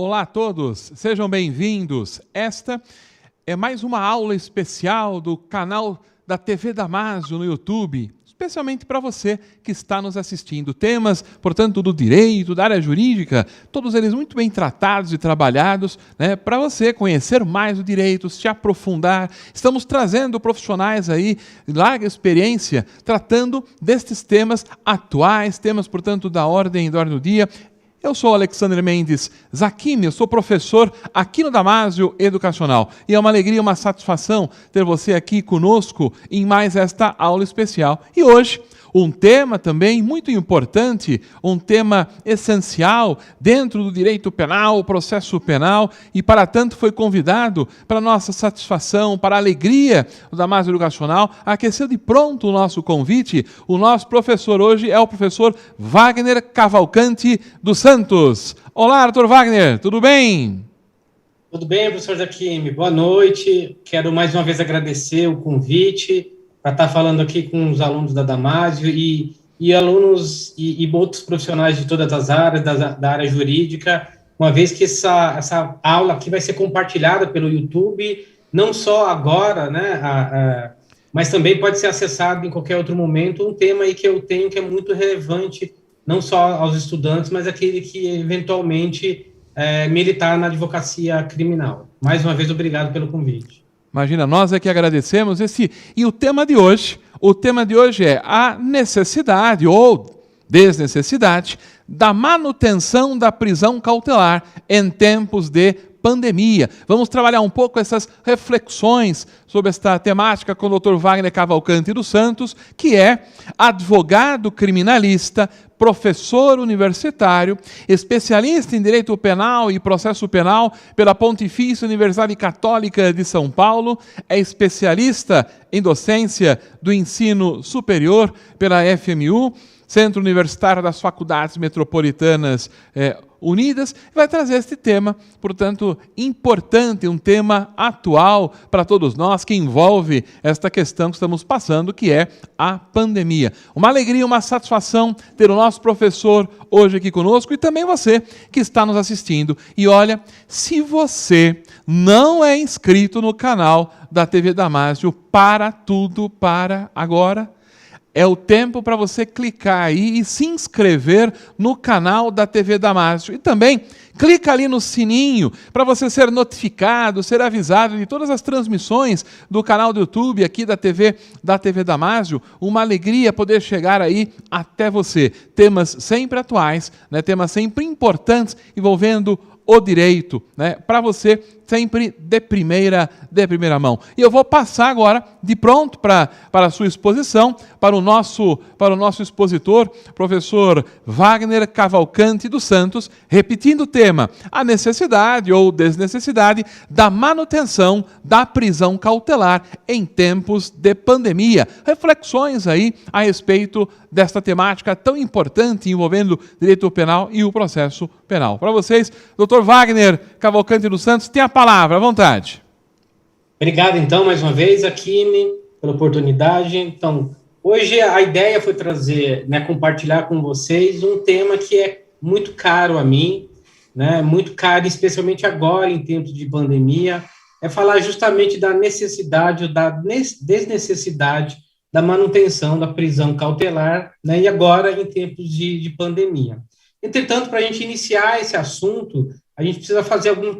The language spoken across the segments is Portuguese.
Olá a todos, sejam bem-vindos. Esta é mais uma aula especial do canal da TV Damásio no YouTube, especialmente para você que está nos assistindo. Temas, portanto, do direito, da área jurídica, todos eles muito bem tratados e trabalhados, para você conhecer mais o direito, se aprofundar. Estamos trazendo profissionais aí, de larga experiência, tratando destes temas atuais, temas, portanto, da ordem do dia. Eu sou Alexandre Mendes Zacchini, eu sou professor aqui no Damásio Educacional. E é uma alegria, uma satisfação ter você aqui conosco em mais esta aula especial. E hoje, um tema também muito importante, um tema essencial dentro do direito penal, processo penal, e para tanto foi convidado para nossa satisfação, para a alegria do Damásio Educacional, aqueceu de pronto o nosso convite. O nosso professor hoje é o professor Wagner Cavalcante dos Santos. Olá, doutor Wagner, tudo bem? Tudo bem, professor Zacchini? Boa noite. Quero mais uma vez agradecer o convite para estar falando aqui com os alunos da Damásio e alunos e outros profissionais de todas as áreas, da área jurídica, uma vez que essa aula aqui vai ser compartilhada pelo YouTube, não só agora, mas também pode ser acessado em qualquer outro momento, um tema aí que eu tenho que é muito relevante, não só aos estudantes, mas aquele que eventualmente militar na advocacia criminal. Mais uma vez, obrigado pelo convite. Imagina, nós é que agradecemos e o tema de hoje é a necessidade ou desnecessidade da manutenção da prisão cautelar em tempos de pandemia. Vamos trabalhar um pouco essas reflexões sobre esta temática com o Dr. Wagner Cavalcante dos Santos, que é advogado criminalista, professor universitário, especialista em direito penal e processo penal pela Pontifícia Universidade Católica de São Paulo, é especialista em docência do ensino superior pela FMU, Centro Universitário das Faculdades Metropolitanas Unidas, vai trazer este tema, portanto, importante, um tema atual para todos nós, que envolve esta questão que estamos passando, que é a pandemia. Uma alegria, uma satisfação ter o nosso professor hoje aqui conosco e também você que está nos assistindo. E olha, se você não é inscrito no canal da TV Damásio, para tudo, para agora. É o tempo para você clicar aí e se inscrever no canal da TV Damásio. E também clica ali no sininho para você ser notificado, ser avisado de todas as transmissões do canal do YouTube aqui da TV Damásio. Uma alegria poder chegar aí até você. Temas sempre atuais, temas sempre importantes envolvendo o direito, para você sempre de primeira mão. E eu vou passar agora de pronto para a sua exposição, para o nosso expositor, professor Wagner Cavalcante dos Santos, repetindo o tema, a necessidade ou desnecessidade da manutenção da prisão cautelar em tempos de pandemia. Reflexões aí a respeito desta temática tão importante envolvendo o direito penal e o processo penal. Para vocês, doutor Wagner Cavalcante dos Santos, tem a palavra, à vontade. Obrigado, então, mais uma vez, Zacchini, pela oportunidade. Então, hoje a ideia foi trazer, compartilhar com vocês um tema que é muito caro a mim, muito caro, especialmente agora, em tempos de pandemia, é falar justamente da necessidade, da desnecessidade da manutenção da prisão cautelar, e agora em tempos de pandemia. Entretanto, para a gente iniciar esse assunto, a gente precisa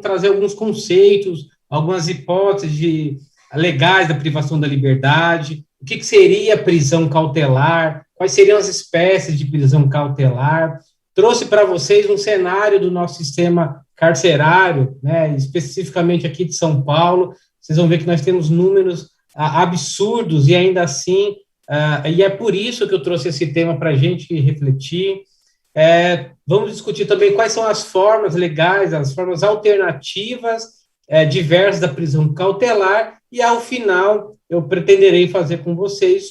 trazer alguns conceitos, algumas hipóteses legais da privação da liberdade, o que seria prisão cautelar, quais seriam as espécies de prisão cautelar. Trouxe para vocês um cenário do nosso sistema carcerário, especificamente aqui de São Paulo. Vocês vão ver que nós temos números absurdos e ainda assim, e é por isso que eu trouxe esse tema para a gente refletir. Vamos discutir também quais são as formas legais, as formas alternativas diversas da prisão cautelar e, ao final, eu pretenderei fazer com vocês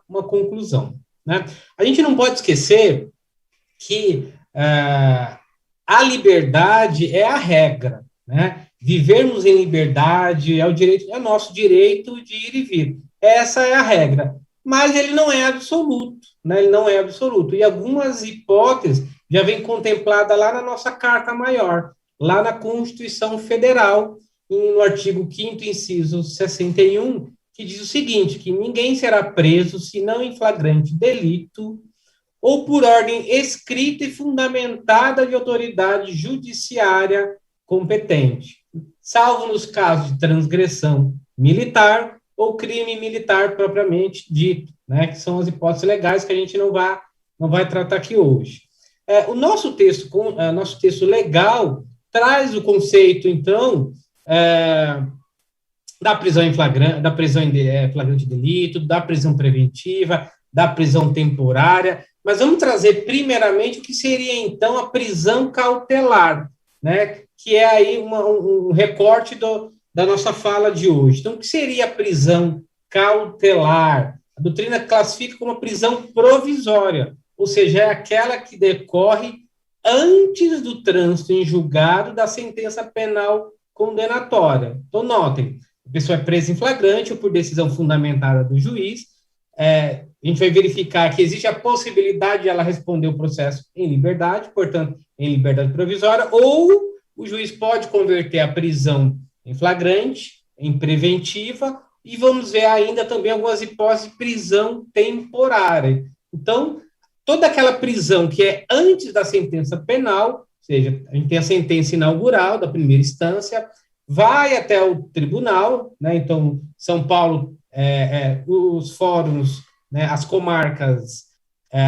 uma conclusão. A gente não pode esquecer que a liberdade é a regra, Vivermos em liberdade é nosso direito de ir e vir. Essa é a regra. Mas ele não é absoluto, Ele não é absoluto. E algumas hipóteses já vêm contempladas lá na nossa Carta Maior. lá na Constituição Federal, no artigo 5º, inciso 61, que diz o seguinte, que ninguém será preso senão em flagrante delito ou por ordem escrita e fundamentada de autoridade judiciária competente, salvo nos casos de transgressão militar ou crime militar propriamente dito, né, que são as hipóteses legais que a gente não vai tratar aqui hoje. O nosso texto legal traz o conceito, então, da prisão em flagrante, flagrante delito, da prisão preventiva, da prisão temporária, mas vamos trazer primeiramente o que seria, então, a prisão cautelar, né, que é aí um recorte da nossa fala de hoje. Então, o que seria a prisão cautelar? A doutrina classifica como uma prisão provisória, ou seja, é aquela que decorre antes do trânsito em julgado da sentença penal condenatória. Então, notem, a pessoa é presa em flagrante ou por decisão fundamentada do juiz, a gente vai verificar que existe a possibilidade de ela responder o processo em liberdade, portanto, em liberdade provisória, ou o juiz pode converter a prisão em flagrante, em preventiva, e vamos ver ainda também algumas hipóteses de prisão temporária. Então, toda aquela prisão que é antes da sentença penal, ou seja, a gente tem a sentença inaugural da primeira instância, vai até o tribunal, né? Então, São Paulo, os fóruns, né, as comarcas,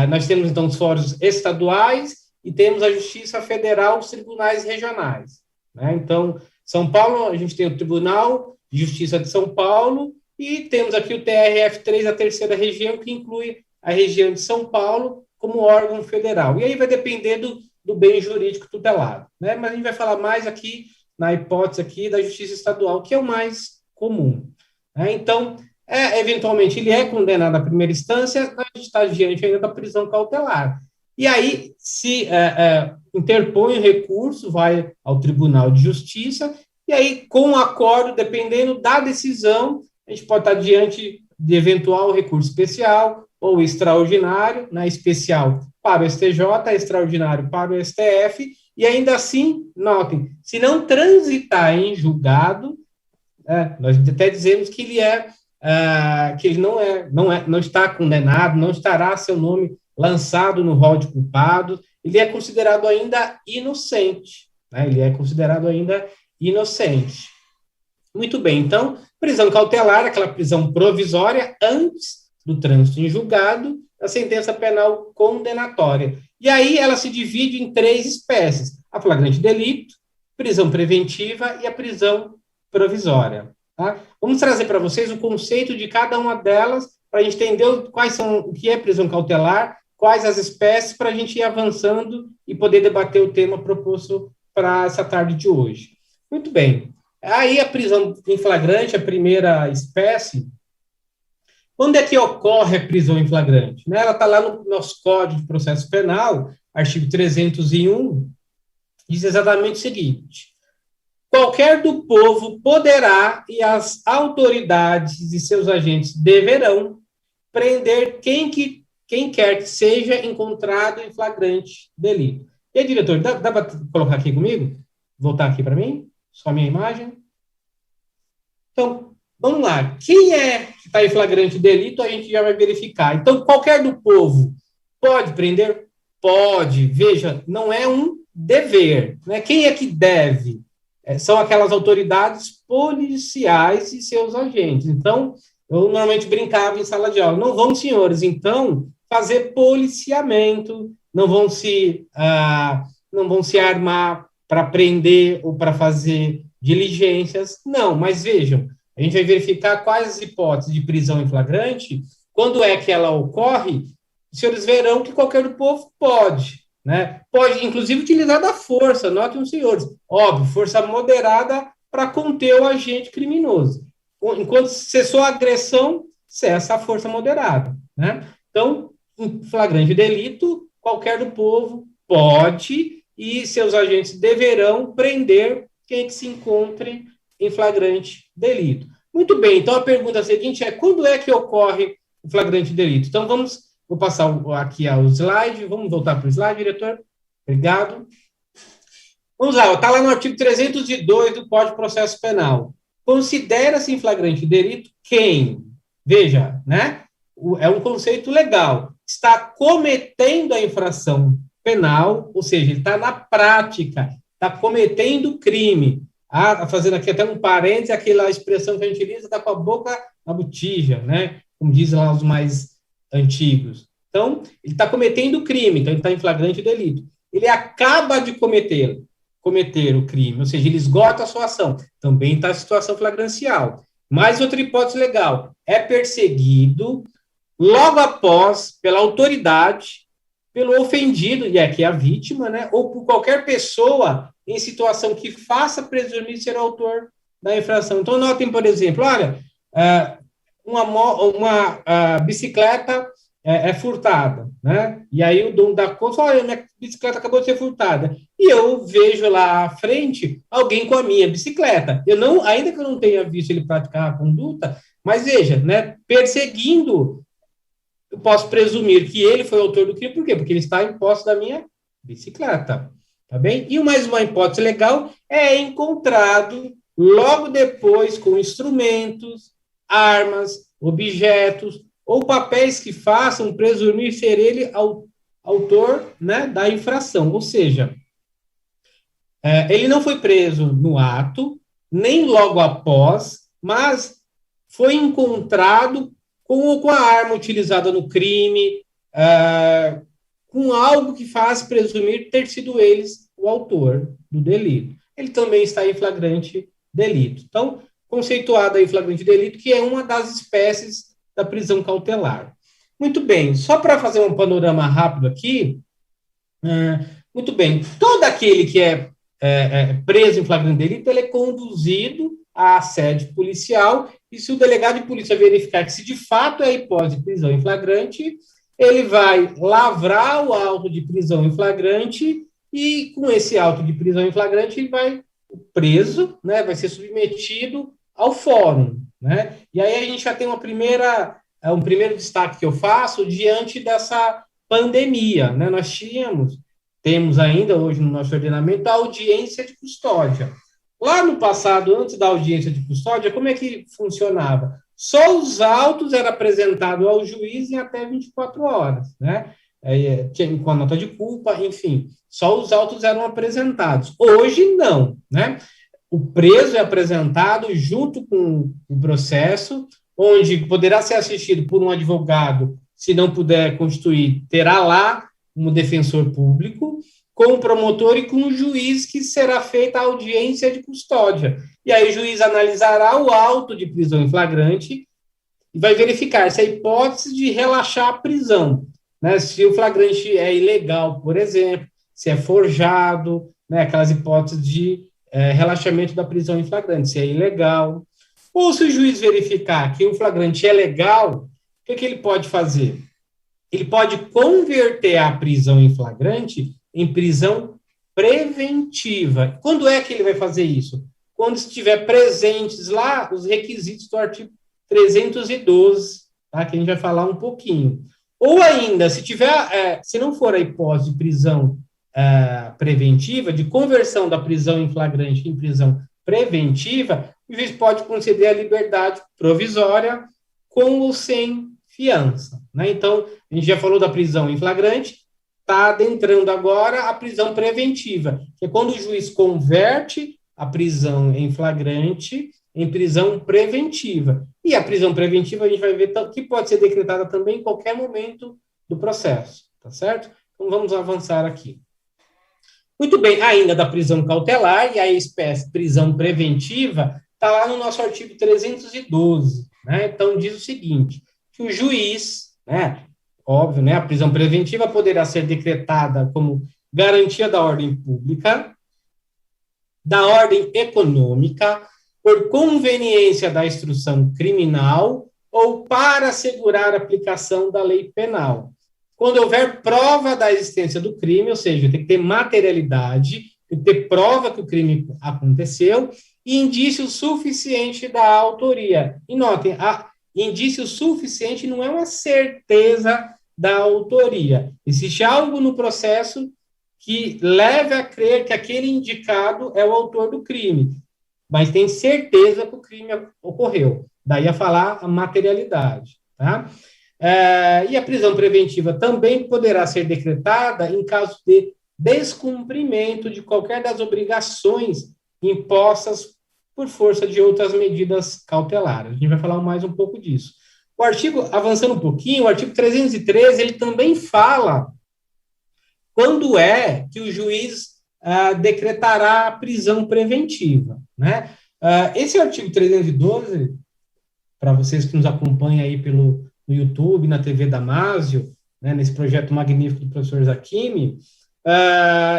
nós temos, então, os fóruns estaduais e temos a Justiça Federal, os tribunais regionais, né? Então, São Paulo, a gente tem o Tribunal de Justiça de São Paulo e temos aqui o TRF3, a terceira região, que inclui a região de São Paulo como órgão federal. E aí vai depender do bem jurídico tutelado, né? Mas a gente vai falar mais aqui na hipótese aqui da Justiça Estadual, que é o mais comum, né? Então, eventualmente, ele é condenado à primeira instância, a gente está diante ainda da prisão cautelar. E aí, se interpõe o recurso, vai ao Tribunal de Justiça, e aí, com o acordo, dependendo da decisão, a gente pode estar diante de eventual recurso especial ou extraordinário, né, especial para o STJ, extraordinário para o STF, e ainda assim, notem, se não transitar em julgado, nós até dizemos que ele que ele não está condenado, não estará seu nome lançado no rol de culpados, ele é considerado ainda inocente, né? Ele é considerado ainda inocente. Muito bem, então, prisão cautelar, aquela prisão provisória antes do trânsito em julgado, a sentença penal condenatória. E aí ela se divide em 3 espécies: a flagrante delito, prisão preventiva e a prisão provisória. Tá? Vamos trazer para vocês o conceito de cada uma delas, para a gente entender o que é prisão cautelar, quais as espécies, para a gente ir avançando e poder debater o tema proposto para essa tarde de hoje. Muito bem. Aí a prisão em flagrante, a primeira espécie. Quando é que ocorre a prisão em flagrante? Ela está lá no nosso Código de Processo Penal, artigo 301, diz exatamente o seguinte: qualquer do povo poderá e as autoridades e seus agentes deverão prender quem quer que seja encontrado em flagrante delito. E aí, diretor, dá para colocar aqui comigo? Voltar aqui para mim? Só a minha imagem. Então, vamos lá. Quem é que está em flagrante delito, a gente já vai verificar. Então, qualquer do povo pode prender? Pode. Veja, não é um dever, né? Quem é que deve? São aquelas autoridades policiais e seus agentes. Então, eu normalmente brincava em sala de aula. Não vão, senhores, então, fazer policiamento, não vão se armar para prender ou para fazer diligências. Não, mas vejam, a gente vai verificar quais as hipóteses de prisão em flagrante, quando é que ela ocorre, os senhores verão que qualquer do povo pode, né? Pode, inclusive, utilizar da força, notem os senhores, óbvio, força moderada para conter o agente criminoso. Enquanto cessou a agressão, cessa a força moderada, né? Então, em flagrante delito, qualquer do povo pode e seus agentes deverão prender quem que se encontre em flagrante delito. Muito bem, então a pergunta seguinte é: quando é que ocorre o flagrante delito? Então, vou passar aqui ao slide, vamos voltar para o slide, diretor? Obrigado. Vamos lá, está lá no artigo 302 do Código de Processo Penal. Considera-se em flagrante delito quem, veja, né? É um conceito legal, está cometendo a infração penal, ou seja, ele está na prática, está cometendo crime. Fazendo aqui até um parênteses, aquela expressão que a gente utiliza, está com a boca na botija, né? Como dizem lá os mais antigos. Então, ele está cometendo crime, então ele está em flagrante delito. Ele acaba de cometer o crime, ou seja, ele esgota a sua ação. Também está em situação flagrancial. Mais outra hipótese legal, é perseguido logo após, pela autoridade, pelo ofendido, e aqui a vítima, né, ou por qualquer pessoa em situação que faça presumir ser autor da infração. Então, notem, por exemplo, olha, uma bicicleta é furtada, né? E aí o dono da conta fala, olha, minha bicicleta acabou de ser furtada. E eu vejo lá à frente alguém com a minha bicicleta. Ainda que eu não tenha visto ele praticar a conduta, mas veja, né, perseguindo, eu posso presumir que ele foi o autor do crime, por quê? Porque ele está em posse da minha bicicleta, tá bem? E mais uma hipótese legal é encontrado logo depois com instrumentos, armas, objetos ou papéis que façam presumir ser ele autor, né, da infração. Ou seja, ele não foi preso no ato, nem logo após, mas foi encontrado com a arma utilizada no crime, com algo que faz presumir ter sido eles o autor do delito. Ele também está em flagrante delito. Então, conceituado aí flagrante delito, que é uma das espécies da prisão cautelar. Muito bem, só para fazer um panorama rápido aqui, muito bem, todo aquele que é preso em flagrante delito, ele é conduzido à sede policial, e se o delegado de polícia verificar que se de fato é a hipótese de prisão em flagrante, ele vai lavrar o auto de prisão em flagrante, e com esse auto de prisão em flagrante, ele vai preso, né, vai ser submetido ao fórum, né? E aí a gente já tem um primeiro destaque que eu faço diante dessa pandemia, né? Nós temos ainda hoje no nosso ordenamento a audiência de custódia. Lá no passado, antes da audiência de custódia, como é que funcionava? Só os autos eram apresentados ao juiz em até 24 horas, né? Com a nota de culpa, enfim, só os autos eram apresentados. Hoje, não, né? O preso é apresentado junto com o processo, onde poderá ser assistido por um advogado, se não puder constituir, terá lá um defensor público, com o promotor e com o juiz, que será feita a audiência de custódia. E aí o juiz analisará o auto de prisão em flagrante e vai verificar se a hipótese de relaxar a prisão, né, se o flagrante é ilegal, por exemplo, se é forjado, né, aquelas hipóteses de relaxamento da prisão em flagrante, se é ilegal. Ou se o juiz verificar que o flagrante é legal, o que ele pode fazer? Ele pode converter a prisão em flagrante em prisão preventiva. Quando é que ele vai fazer isso? Quando estiver presentes lá os requisitos do artigo 312, tá? Que a gente vai falar um pouquinho. Ou ainda, se não for a hipótese de prisão preventiva, de conversão da prisão em flagrante em prisão preventiva, o juiz pode conceder a liberdade provisória com ou sem fiança, né? Então, a gente já falou da prisão em flagrante, está adentrando agora a prisão preventiva, que é quando o juiz converte a prisão em flagrante em prisão preventiva. E a prisão preventiva a gente vai ver que pode ser decretada também em qualquer momento do processo, tá certo? Então, vamos avançar aqui. Muito bem, ainda da prisão cautelar, e a espécie prisão preventiva está lá no nosso artigo 312, né? Então, diz o seguinte, que o juiz, né, óbvio, né, a prisão preventiva poderá ser decretada como garantia da ordem pública, da ordem econômica, por conveniência da instrução criminal ou para assegurar a aplicação da lei penal. Quando houver prova da existência do crime, ou seja, tem que ter materialidade, tem que ter prova que o crime aconteceu e indício suficiente da autoria. E notem, indício suficiente não é uma certeza da autoria. Existe algo no processo que leve a crer que aquele indicado é o autor do crime, mas tem certeza que o crime ocorreu. Daí a falar a materialidade. Tá? E a prisão preventiva também poderá ser decretada em caso de descumprimento de qualquer das obrigações impostas por força de outras medidas cautelares. A gente vai falar mais um pouco disso. O artigo, avançando um pouquinho, o artigo 313, ele também fala quando é que o juiz decretará a prisão preventiva. Né? Esse artigo 312, para vocês que nos acompanham aí no YouTube, na TV Damásio, né, nesse projeto magnífico do professor Zacchini,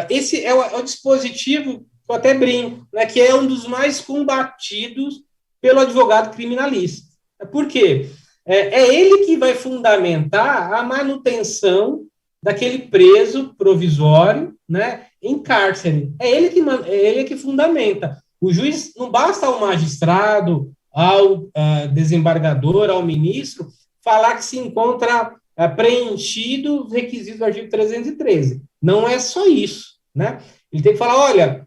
esse é o dispositivo, que eu até brinco, né, que é um dos mais combatidos pelo advogado criminalista. Por quê? É ele que vai fundamentar a manutenção daquele preso provisório, né, em cárcere. É ele que fundamenta. O juiz, não basta ao magistrado, ao desembargador, ao ministro, falar que se encontra preenchido os requisitos do artigo 313. Não é só isso, né? Ele tem que falar, olha,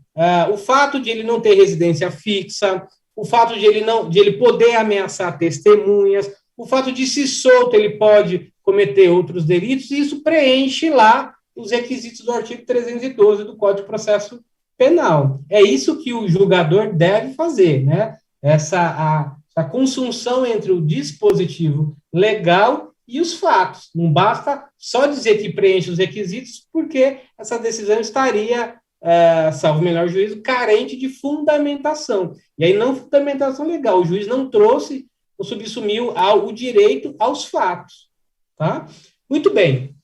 o fato de ele não ter residência fixa, o fato de ele poder ameaçar testemunhas, o fato de se solto ele pode cometer outros delitos, e isso preenche lá os requisitos do artigo 312 do Código de Processo Penal. É isso que o julgador deve fazer, né? A consunção entre o dispositivo legal e os fatos. Não basta só dizer que preenche os requisitos, porque essa decisão estaria, salvo o melhor juízo, carente de fundamentação. E aí, não fundamentação legal. O juiz não trouxe, ou subsumiu o direito aos fatos. Tá? Muito bem.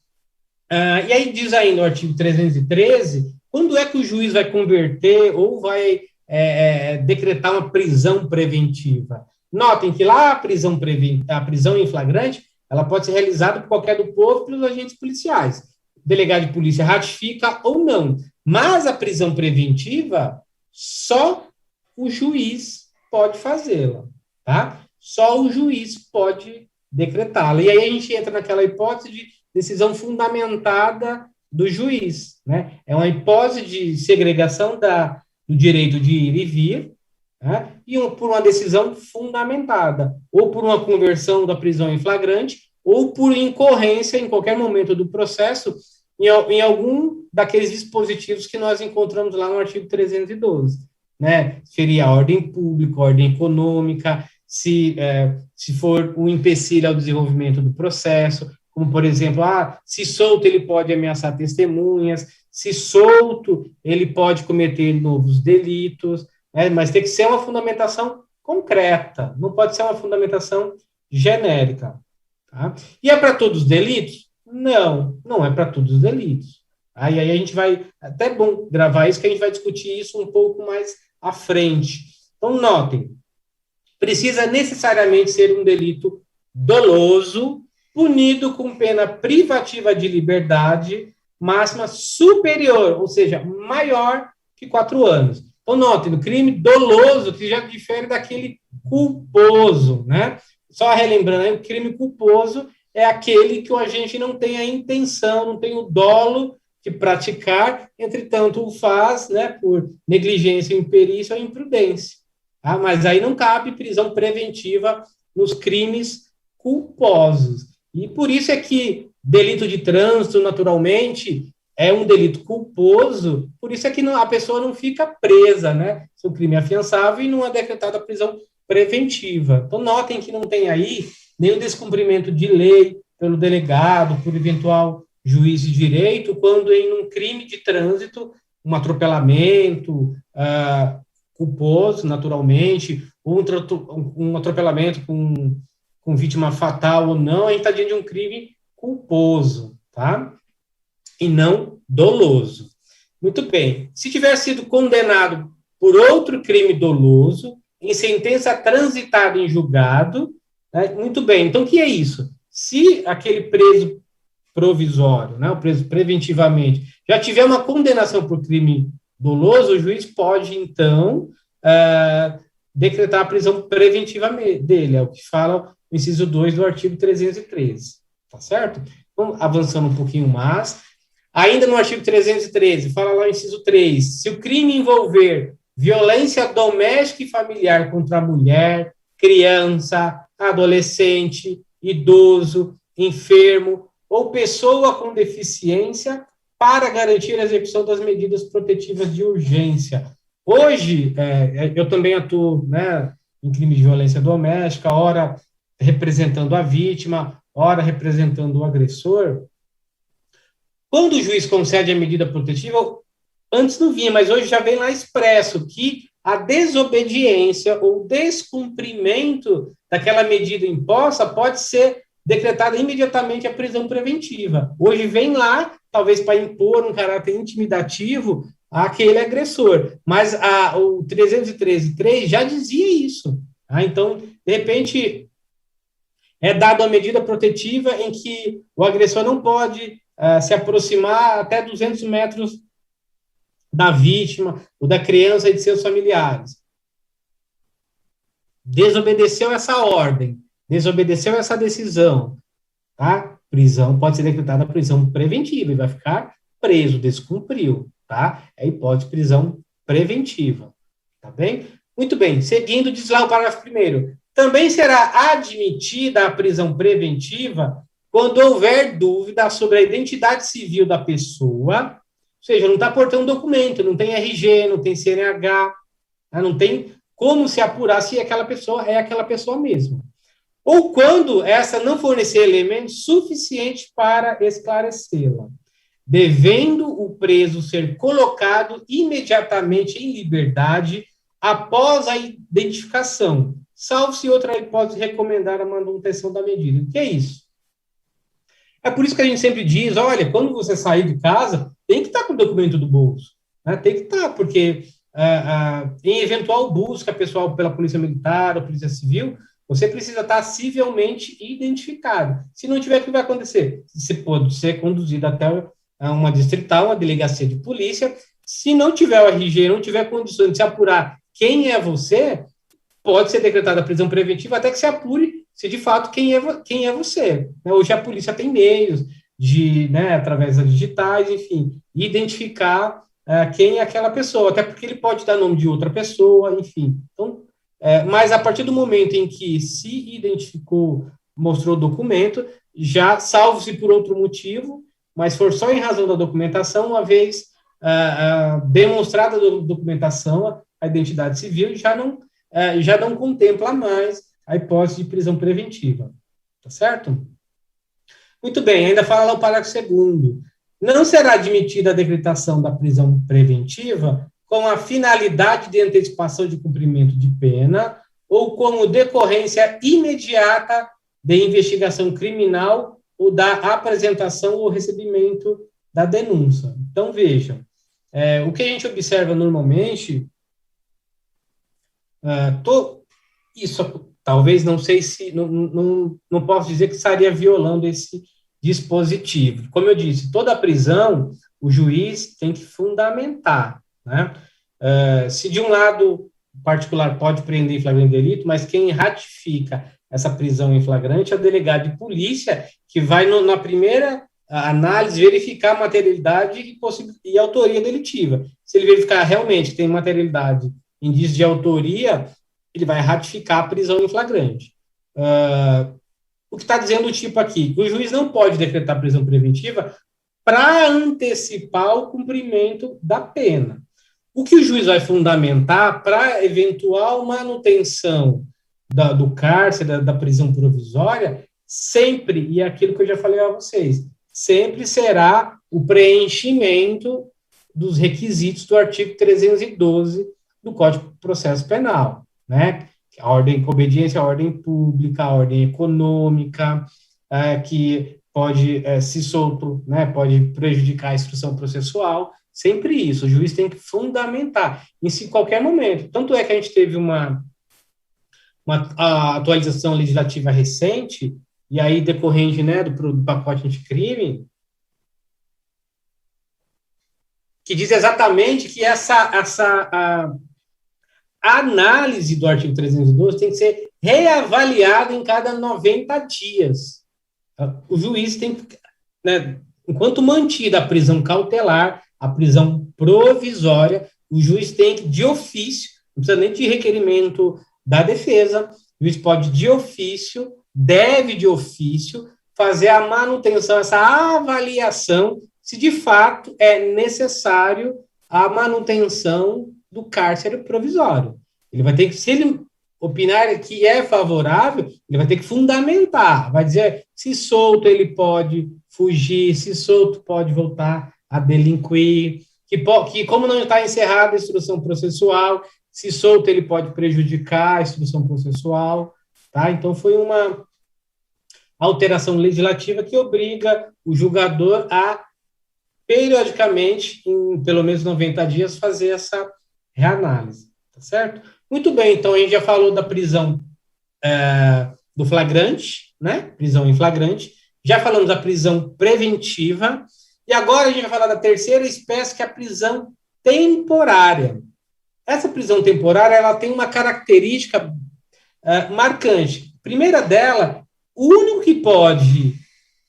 E aí diz aí no artigo 313, quando é que o juiz vai converter ou vai decretar uma prisão preventiva? Notem que lá a prisão em flagrante, ela pode ser realizada por qualquer do povo pelos agentes policiais. O delegado de polícia ratifica ou não. Mas a prisão preventiva, só o juiz pode fazê-la. Tá? Só o juiz pode decretá-la. E aí a gente entra naquela hipótese de decisão fundamentada do juiz. Né? É uma hipótese de segregação do direito de ir e vir, né? E por uma decisão fundamentada, ou por uma conversão da prisão em flagrante, ou por incorrência em qualquer momento do processo, em algum daqueles dispositivos que nós encontramos lá no artigo 312. Né? Seria a ordem pública, a ordem econômica, se for um empecilho ao desenvolvimento do processo, como, por exemplo, se solto ele pode ameaçar testemunhas, se solto ele pode cometer novos delitos, né? Mas tem que ser uma fundamentação concreta, não pode ser uma fundamentação genérica. Tá? E é para todos os delitos? Não, não é para todos os delitos. Aí a gente vai, até é bom gravar isso, que a gente vai discutir isso um pouco mais à frente. Então, notem, precisa necessariamente ser um delito doloso, punido com pena privativa de liberdade, máxima superior, ou seja, maior que 4 anos. Então, notem, no crime doloso, que já difere daquele culposo, né? Só relembrando, o crime culposo é aquele que o agente não tem a intenção, não tem o dolo de praticar, entretanto, o faz, né, por negligência, imperícia ou imprudência. Tá? Mas aí não cabe prisão preventiva nos crimes culposos. E por isso é que delito de trânsito, naturalmente, é um delito culposo, por isso é que a pessoa não fica presa, né? Se o crime é afiançável e não é decretada a prisão preventiva. Então, notem que não tem aí nenhum descumprimento de lei pelo delegado, por eventual juiz de direito, quando em um crime de trânsito, um atropelamento culposo, naturalmente, ou um atropelamento com vítima fatal ou não, a gente está diante de um crime culposo, tá? E não doloso. Muito bem. Se tiver sido condenado por outro crime doloso, em sentença transitada em julgado, né? Muito bem. Então, o que é isso? Se aquele preso provisório, né, o preso preventivamente, já tiver uma condenação por crime doloso, o juiz pode, então, decretar a prisão preventiva dele, é o que fala o inciso 2 do artigo 313, tá certo? Então, avançando um pouquinho mais, Ainda no artigo 313, fala lá no inciso 3, se o crime envolver violência doméstica e familiar contra a mulher, criança, adolescente, idoso, enfermo ou pessoa com deficiência, para garantir a execução das medidas protetivas de urgência. Hoje, eu também atuo, né, em crime de violência doméstica, ora representando a vítima, ora representando o agressor. Quando o juiz concede a medida protetiva, antes não vinha, mas hoje já vem lá expresso que a desobediência ou descumprimento daquela medida imposta pode ser decretada imediatamente a prisão preventiva. Hoje vem lá, talvez para impor um caráter intimidativo àquele agressor, mas o 313.3 já dizia isso. Então, de repente, é dado a medida protetiva em que o agressor não pode se aproximar até 200 metros da vítima ou da criança e de seus familiares. Desobedeceu essa ordem, desobedeceu essa decisão, tá? Prisão pode ser decretada prisão preventiva e vai ficar preso, descumpriu, tá? É a hipótese de prisão preventiva, tá bem? Muito bem, seguindo, diz lá o parágrafo 1º. Também será admitida a prisão preventiva quando houver dúvida sobre a identidade civil da pessoa, ou seja, não está portando documento, não tem RG, não tem CNH, não tem como se apurar se aquela pessoa é aquela pessoa mesmo. Ou quando essa não fornecer elementos suficientes para esclarecê-la, devendo o preso ser colocado imediatamente em liberdade após a identificação, salvo se outra hipótese recomendar a manutenção da medida. O que é isso? É por isso que a gente sempre diz, olha, quando você sair de casa, tem que estar com o documento do bolso. Né? Tem que estar, porque em eventual busca pessoal pela Polícia Militar ou Polícia Civil, você precisa estar civilmente identificado. Se não tiver, o que vai acontecer? Você pode ser conduzido até uma distrital, uma delegacia de polícia. Se não tiver o RG, não tiver condições de se apurar quem é você, pode ser decretada a prisão preventiva até que se apure se de fato quem é você. Hoje a polícia tem meios de, através das digitais, enfim, identificar quem é aquela pessoa, até porque ele pode dar nome de outra pessoa, enfim. Então, mas a partir do momento em que se identificou, mostrou o documento, já, salvo-se por outro motivo, mas for só em razão da documentação, uma vez demonstrada a documentação, a identidade civil, já não contempla mais a hipótese de prisão preventiva. Tá certo? Muito bem, ainda fala lá o parágrafo 2º. Não será admitida a decretação da prisão preventiva com a finalidade de antecipação de cumprimento de pena ou como decorrência imediata de investigação criminal ou da apresentação ou recebimento da denúncia. Então, vejam, o que a gente observa normalmente, isso talvez, não sei se, não posso dizer que estaria violando esse dispositivo. Como eu disse, toda prisão, o juiz tem que fundamentar, né? Se de um lado particular pode prender em flagrante delito, mas quem ratifica essa prisão em flagrante é o delegado de polícia, que vai, na primeira análise, verificar a materialidade e autoria delitiva. Se ele verificar realmente que tem materialidade, indício de autoria, ele vai ratificar a prisão em flagrante. O que está dizendo o tipo aqui? O juiz não pode decretar prisão preventiva para antecipar o cumprimento da pena. O que o juiz vai fundamentar para eventual manutenção do cárcere, da prisão provisória, sempre, e é aquilo que eu já falei a vocês, sempre será o preenchimento dos requisitos do artigo 312 do Código de Processo Penal, né? A ordem, obediência à ordem pública, a ordem econômica, que pode, se solto, né, pode prejudicar a instrução processual, sempre isso, o juiz tem que fundamentar, em qualquer momento. Tanto é que a gente teve uma atualização legislativa recente, e aí decorrente, né, do pacote anticrime, que diz exatamente que a análise do artigo 312 tem que ser reavaliada em cada 90 dias. O juiz tem que, né, enquanto mantida a prisão cautelar, a prisão provisória, o juiz tem que, de ofício, não precisa nem de requerimento da defesa, o juiz pode, de ofício, deve, de ofício, fazer a manutenção, essa avaliação, se de fato é necessário a manutenção do cárcere provisório. Ele vai ter que, se ele opinar que é favorável, ele vai ter que fundamentar, vai dizer se solto ele pode fugir, se solto pode voltar a delinquir, que como não está encerrada a instrução processual, se solto ele pode prejudicar a instrução processual, tá? Então foi uma alteração legislativa que obriga o julgador a, periodicamente, em pelo menos 90 dias, fazer essa reanálise, tá certo? Muito bem, então a gente já falou da prisão do flagrante, né? Prisão em flagrante, já falamos da prisão preventiva, e agora a gente vai falar da terceira espécie, que é a prisão temporária. Essa prisão temporária, ela tem uma característica marcante. Primeira dela, o único que pode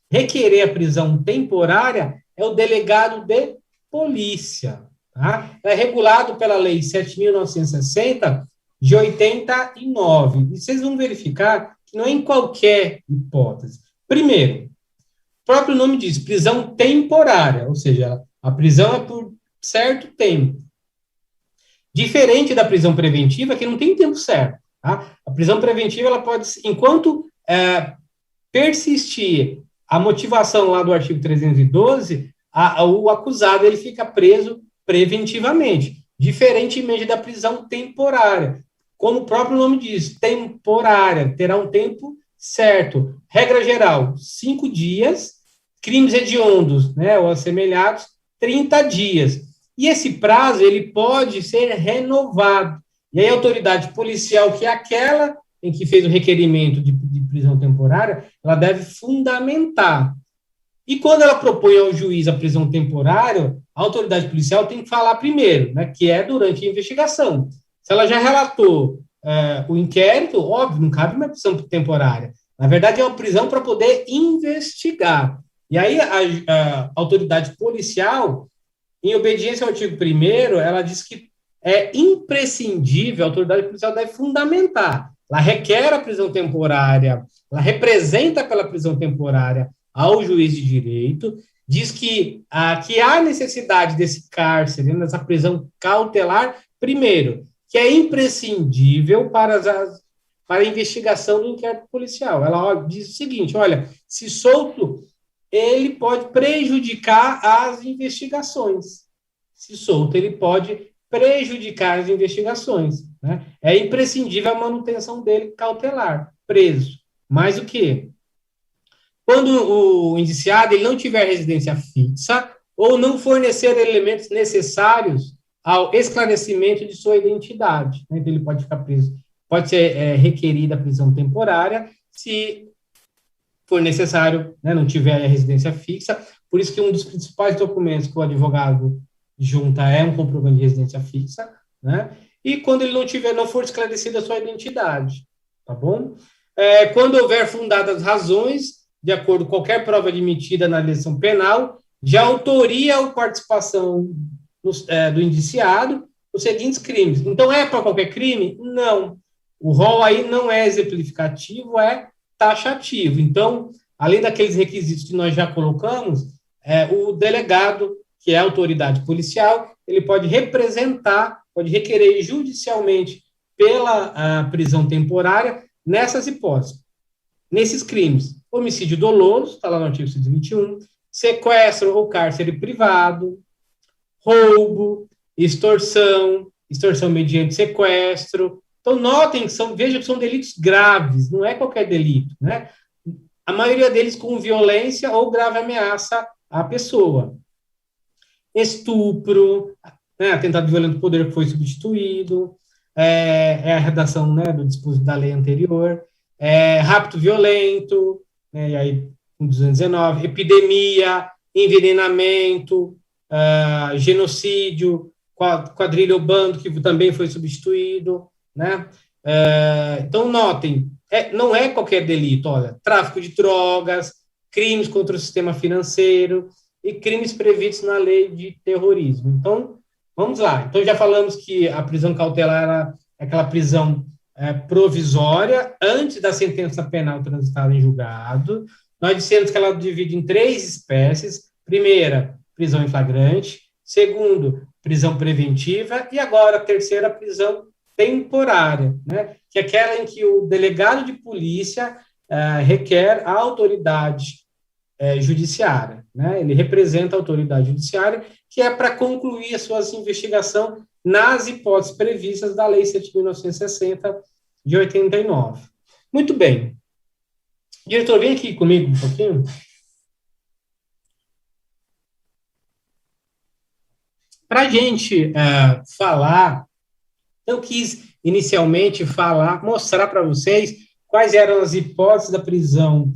requerer a prisão temporária é o delegado de polícia. Tá? É regulado pela Lei 7.960, de 89. E vocês vão verificar que não é em qualquer hipótese. Primeiro, o próprio nome diz prisão temporária, ou seja, a prisão é por certo tempo. Diferente da prisão preventiva, que não tem tempo certo. Tá? A prisão preventiva, ela pode, enquanto persistir a motivação lá do artigo 312, o acusado ele fica preso preventivamente, diferentemente da prisão temporária. Como o próprio nome diz, temporária, terá um tempo certo. Regra geral, 5 dias, crimes hediondos, né, ou assemelhados, 30 dias. E esse prazo, ele pode ser renovado. E aí a autoridade policial, que é aquela em que fez o requerimento de prisão temporária, ela deve fundamentar. E quando ela propõe ao juiz a prisão temporária, a autoridade policial tem que falar primeiro, né, que é durante a investigação. Se ela já relatou o inquérito, óbvio, não cabe uma prisão temporária. Na verdade, é uma prisão para poder investigar. E aí a autoridade policial, em obediência ao artigo 1º, ela diz que é imprescindível, a autoridade policial deve fundamentar. Ela requer a prisão temporária, ela representa pela prisão temporária ao juiz de direito, diz que há necessidade desse cárcere, dessa prisão cautelar, primeiro, que é imprescindível para a investigação do inquérito policial. Ela diz o seguinte, olha, se solto, ele pode prejudicar as investigações. Se solto, ele pode prejudicar as investigações. Né? É imprescindível a manutenção dele cautelar, preso. Mais o quê? Quando o indiciado ele não tiver residência fixa ou não fornecer elementos necessários ao esclarecimento de sua identidade. Né? Então, ele pode ficar preso. Pode ser requerida a prisão temporária se for necessário, né, não tiver a residência fixa. Por isso que um dos principais documentos que o advogado junta é um comprovante de residência fixa, né? E quando ele não for esclarecida a sua identidade, tá bom? Quando houver fundadas razões, de acordo com qualquer prova admitida na legislação penal, de autoria ou participação do indiciado, os seguintes crimes. Então, é para qualquer crime? Não. O rol aí não é exemplificativo, é taxativo. Então, além daqueles requisitos que nós já colocamos, o delegado, que é a autoridade policial, ele pode representar, pode requerer judicialmente pela prisão temporária nessas hipóteses. Nesses crimes, homicídio doloso, está lá no artigo 121, sequestro ou cárcere privado, roubo, extorsão mediante sequestro. Então, notem, vejam que são delitos graves, não é qualquer delito, né? A maioria deles com violência ou grave ameaça à pessoa. Estupro, né, atentado violento do poder que foi substituído, a redação, né, do dispositivo da lei anterior, rapto violento, né, e aí, 219, epidemia, envenenamento, genocídio, quadrilha ou bando, que também foi substituído, né? Então, notem, não é qualquer delito, olha, tráfico de drogas, crimes contra o sistema financeiro, e crimes previstos na lei de terrorismo. Então, vamos lá. Então, já falamos que a prisão cautelar é aquela prisão provisória antes da sentença penal transitada em julgado. Nós dissemos que ela divide em 3 espécies. Primeira, prisão em flagrante. Segundo, prisão preventiva. E agora, a terceira, prisão temporária, né? Que é aquela em que o delegado de polícia requer a autoridade judiciária, né? Ele representa a autoridade judiciária, que é para concluir a sua investigação nas hipóteses previstas da Lei 7.960 de 89. Muito bem. Diretor, vem aqui comigo um pouquinho. Para a gente falar, eu quis inicialmente mostrar para vocês quais eram as hipóteses da prisão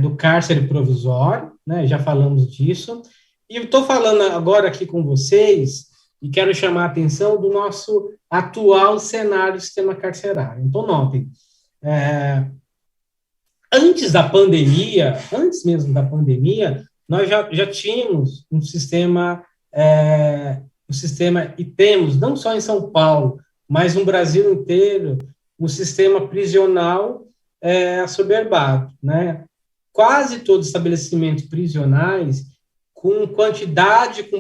do cárcere provisório, né? Já falamos disso. E eu estou falando agora aqui com vocês e quero chamar a atenção do nosso atual cenário do sistema carcerário. Então, notem, antes mesmo da pandemia, nós já tínhamos um sistema, e temos, não só em São Paulo, mas no Brasil inteiro, um sistema prisional assoberbado, né? Quase todos os estabelecimentos prisionais com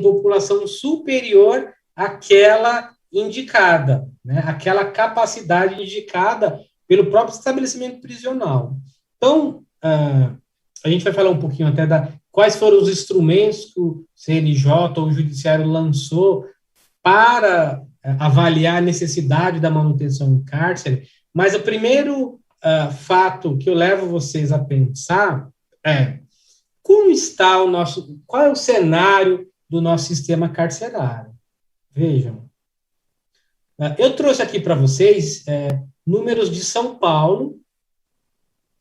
população superior àquela indicada, né? Aquela capacidade indicada pelo próprio estabelecimento prisional. Então, a gente vai falar um pouquinho até quais foram os instrumentos que o CNJ ou o Judiciário lançou para avaliar a necessidade da manutenção em cárcere, mas o primeiro fato que eu levo vocês a pensar é qual é o cenário do nosso sistema carcerário. Vejam, eu trouxe aqui para vocês números de São Paulo,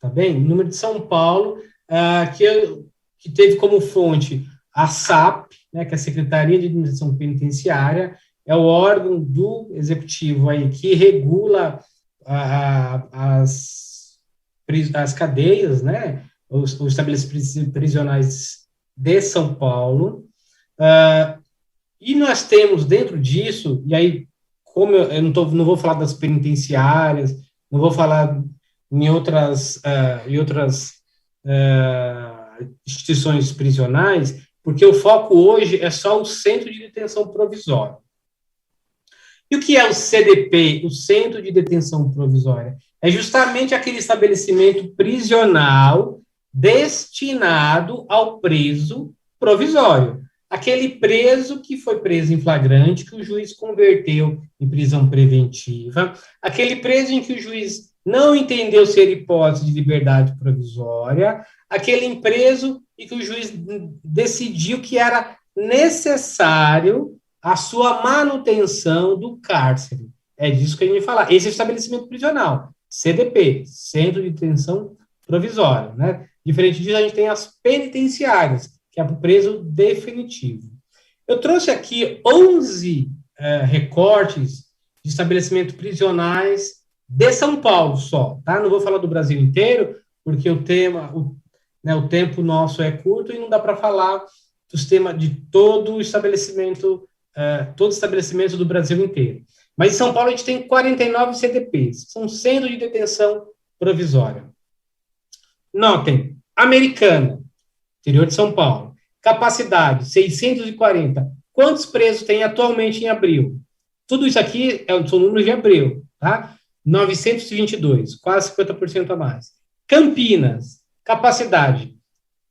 tá bem? Número de São Paulo, que teve como fonte a SAP, né, que é a Secretaria de Administração Penitenciária, é o órgão do Executivo aí que regula as cadeias, né, os estabelecimentos prisionais de São Paulo, e nós temos dentro disso, e aí, como eu não vou falar das penitenciárias, não vou falar em outras instituições prisionais, porque o foco hoje é só o Centro de Detenção Provisória. E o que é o CDP, o Centro de Detenção Provisória? É justamente aquele estabelecimento prisional destinado ao preso provisório. Aquele preso que foi preso em flagrante, que o juiz converteu em prisão preventiva. Aquele preso em que o juiz não entendeu ser hipótese de liberdade provisória. Aquele preso em que o juiz decidiu que era necessário a sua manutenção do cárcere. É disso que a gente vai falar. Esse é o estabelecimento prisional, CDP, Centro de Detenção Provisória, né? Diferente disso, a gente tem as penitenciárias, que é para o preso definitivo. Eu trouxe aqui 11 recortes de estabelecimentos prisionais de São Paulo só, tá? Não vou falar do Brasil inteiro, porque o tempo nosso é curto e não dá para falar do sistema de todo estabelecimento do Brasil inteiro. Mas em São Paulo a gente tem 49 CDPs, são Centros de Detenção Provisória. Notem, Americana, interior de São Paulo, capacidade 640. Quantos presos tem atualmente em abril? Tudo isso aqui são números de abril, tá? 922, quase 50% a mais. Campinas, capacidade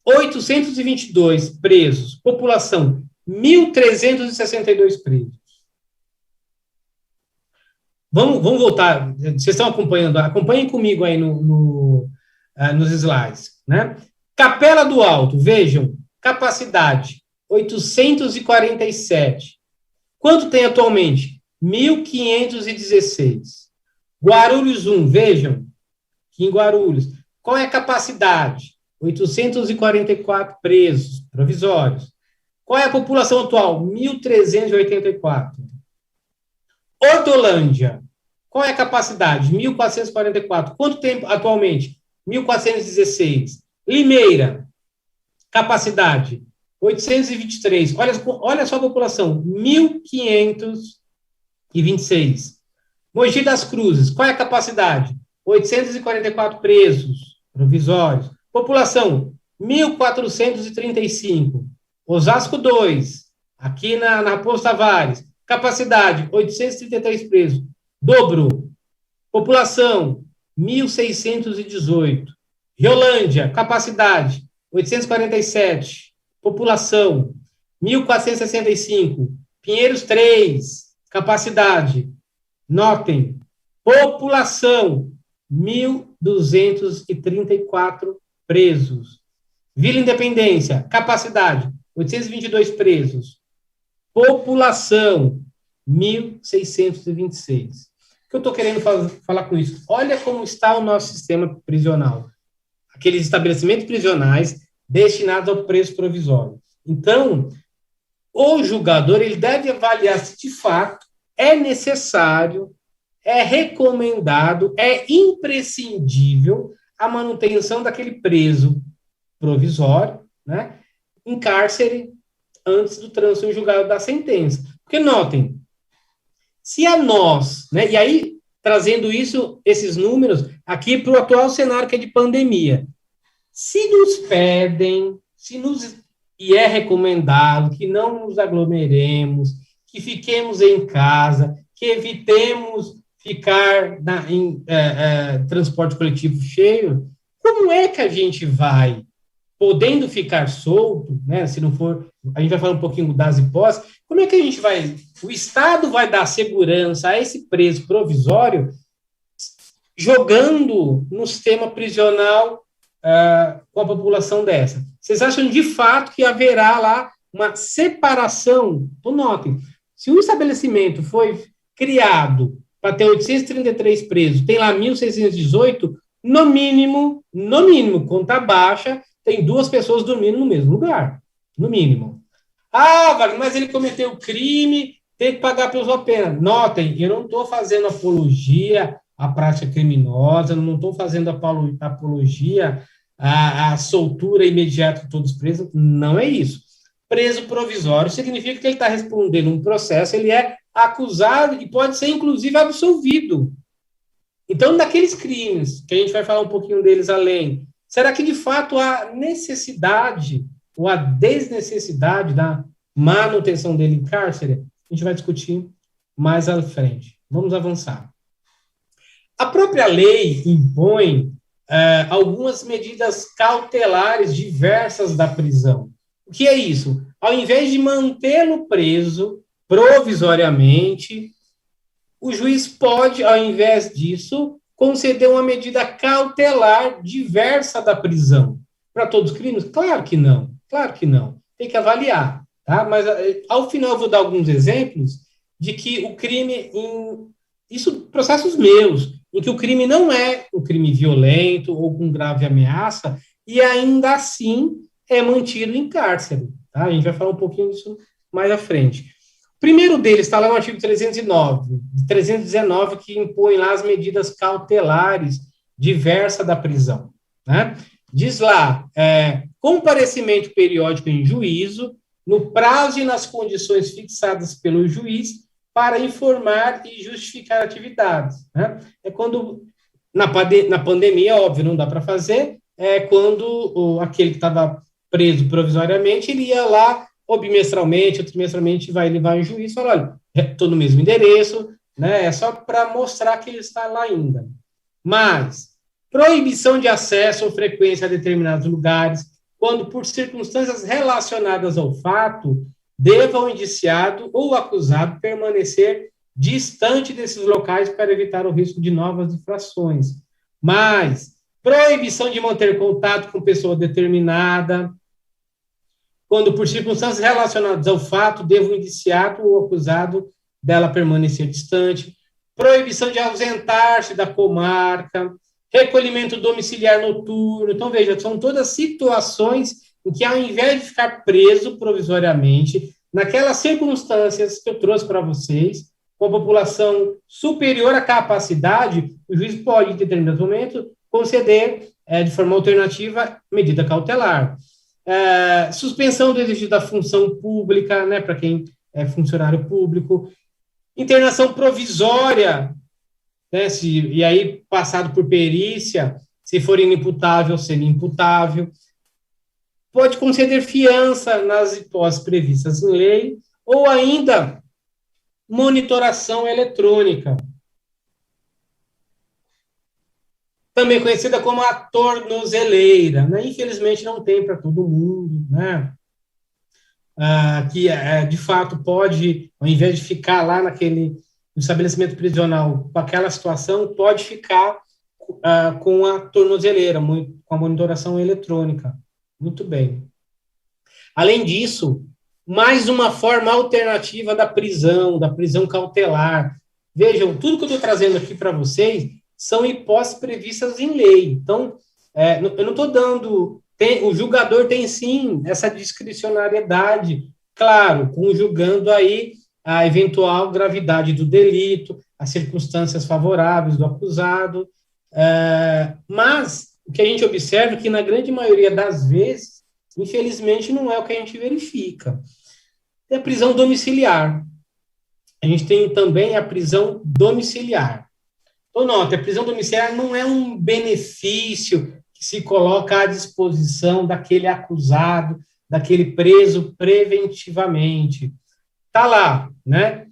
822 presos, população 1.362 presos. Vamos voltar, vocês estão acompanhando, acompanhem comigo aí nos slides, né? Capela do Alto, vejam, capacidade 847. Quanto tem atualmente? 1.516. Guarulhos 1, vejam, aqui em Guarulhos, qual é a capacidade? 844 presos provisórios. Qual é a população atual? 1.384. Hortolândia, qual é a capacidade? 1.444. Quanto tempo atualmente? 1.416. Limeira, capacidade 823. Olha só a população, 1.526. Mogi das Cruzes, qual é a capacidade? 844 presos provisórios. População, 1.435. Osasco 2, aqui na Raposo Tavares, capacidade, 833 presos. Dobro. População, 1.618. Riolândia, capacidade, 847. População, 1.465. Pinheiros 3, capacidade. Notem, população, 1.234 presos. Vila Independência, capacidade, 822 presos. População, 1.626. O que eu estou querendo falar com isso? Olha como está o nosso sistema prisional. Aqueles estabelecimentos prisionais destinados ao preso provisório. Então, o julgador ele deve avaliar se de fato é necessário, é recomendado, é imprescindível a manutenção daquele preso provisório, né, em cárcere antes do trânsito em julgado da sentença. Porque notem, se a nós, né, e aí trazendo esses números aqui para o atual cenário que é de pandemia, se nos pedem, e é recomendado que não nos aglomeremos, que fiquemos em casa, que evitemos ficar em transporte coletivo cheio, como é que a gente vai, podendo ficar solto, né, se não for, a gente vai falar um pouquinho das hipóteses, como é que a gente vai, o Estado vai dar segurança a esse preso provisório jogando no sistema prisional com a população dessa? Vocês acham de fato que haverá lá uma separação? Então, notem, se o estabelecimento foi criado para ter 833 presos, tem lá 1.618, no mínimo, conta baixa, tem 2 pessoas dormindo no mesmo lugar, no mínimo. Ah, Wagner, mas ele cometeu crime, tem que pagar pela sua pena. Notem, eu não estou fazendo apologia à prática criminosa, não estou fazendo apologia à soltura imediata de todos os presos, não é isso. Preso provisório significa que ele está respondendo um processo, ele é acusado e pode ser, inclusive, absolvido. Então, daqueles crimes, que a gente vai falar um pouquinho deles além, será que, de fato, há necessidade ou a desnecessidade da manutenção dele em cárcere? A gente vai discutir mais à frente. Vamos avançar. A própria lei impõe algumas medidas cautelares diversas da prisão. O que é isso? Ao invés de mantê-lo preso provisoriamente, o juiz pode, ao invés disso, conceder uma medida cautelar diversa da prisão. Para todos os crimes? Claro que não. Tem que avaliar. Tá? Mas, ao final, eu vou dar alguns exemplos de que o crime, processos meus, em que o crime não é um crime violento ou com grave ameaça, e ainda assim é mantido em cárcere. Tá? A gente vai falar um pouquinho disso mais à frente. O primeiro deles está lá no artigo 319, que impõe lá as medidas cautelares diversas da prisão. Né? Diz lá, comparecimento periódico em juízo, no prazo e nas condições fixadas pelo juiz, para informar e justificar atividades. Né? É quando, na pandemia, óbvio, não dá para fazer, é quando aquele que estava preso provisoriamente, ele ia lá, ou bimestralmente, ou trimestralmente, vai levar em juízo e fala, olha, estou no mesmo endereço, né? É só para mostrar que ele está lá ainda. Mas, proibição de acesso ou frequência a determinados lugares, quando, por circunstâncias relacionadas ao fato, deva o indiciado ou o acusado permanecer distante desses locais para evitar o risco de novas infrações. Mas, proibição de manter contato com pessoa determinada, quando, por circunstâncias relacionadas ao fato, deva o indiciado ou o acusado dela permanecer distante, proibição de ausentar-se da comarca, recolhimento domiciliar noturno. Então, veja, são todas situações em que, ao invés de ficar preso provisoriamente, naquelas circunstâncias que eu trouxe para vocês, com a população superior à capacidade, o juiz pode, em determinado momento, conceder, de forma alternativa, medida cautelar. suspensão do exercício da função pública, né, para quem é funcionário público, internação provisória, né, e aí passado por perícia, se for inimputável, sendo imputável, pode conceder fiança nas hipóteses previstas em lei, ou ainda monitoração eletrônica, também conhecida como a tornozeleira, né? Infelizmente não tem para todo mundo, né? Que de fato pode, ao invés de ficar lá no estabelecimento prisional com aquela situação, pode ficar com a tornozeleira, com a monitoração eletrônica. Muito bem. Além disso, mais uma forma alternativa da prisão cautelar. Vejam, tudo que eu estou trazendo aqui para vocês são hipóteses previstas em lei. Então, eu não estou dando... o julgador tem, sim, essa discricionariedade, claro, conjugando aí a eventual gravidade do delito, as circunstâncias favoráveis do acusado, mas o que a gente observa é que, na grande maioria das vezes, infelizmente, não é o que a gente verifica. É a prisão domiciliar. A gente tem também a prisão domiciliar. Então, nota, a prisão domiciliar não é um benefício que se coloca à disposição daquele acusado, daquele preso preventivamente. Está lá, né?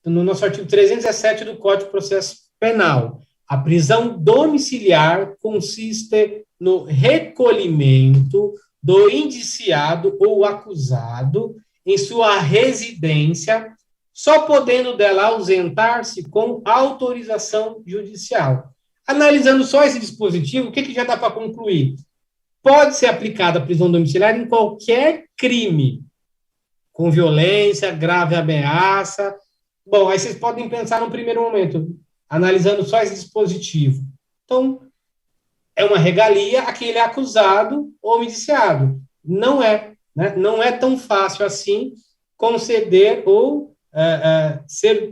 No nosso artigo 317 do Código de Processo Penal. A prisão domiciliar consiste no recolhimento do indiciado ou acusado em sua residência, só podendo dela ausentar-se com autorização judicial. Analisando só esse dispositivo, o que já dá para concluir? Pode ser aplicada a prisão domiciliar em qualquer crime, com violência, grave ameaça. Bom, aí vocês podem pensar no primeiro momento, analisando só esse dispositivo. Então, é uma regalia a quem ele é acusado ou indiciado. Não é, né? Não é tão fácil assim conceder ou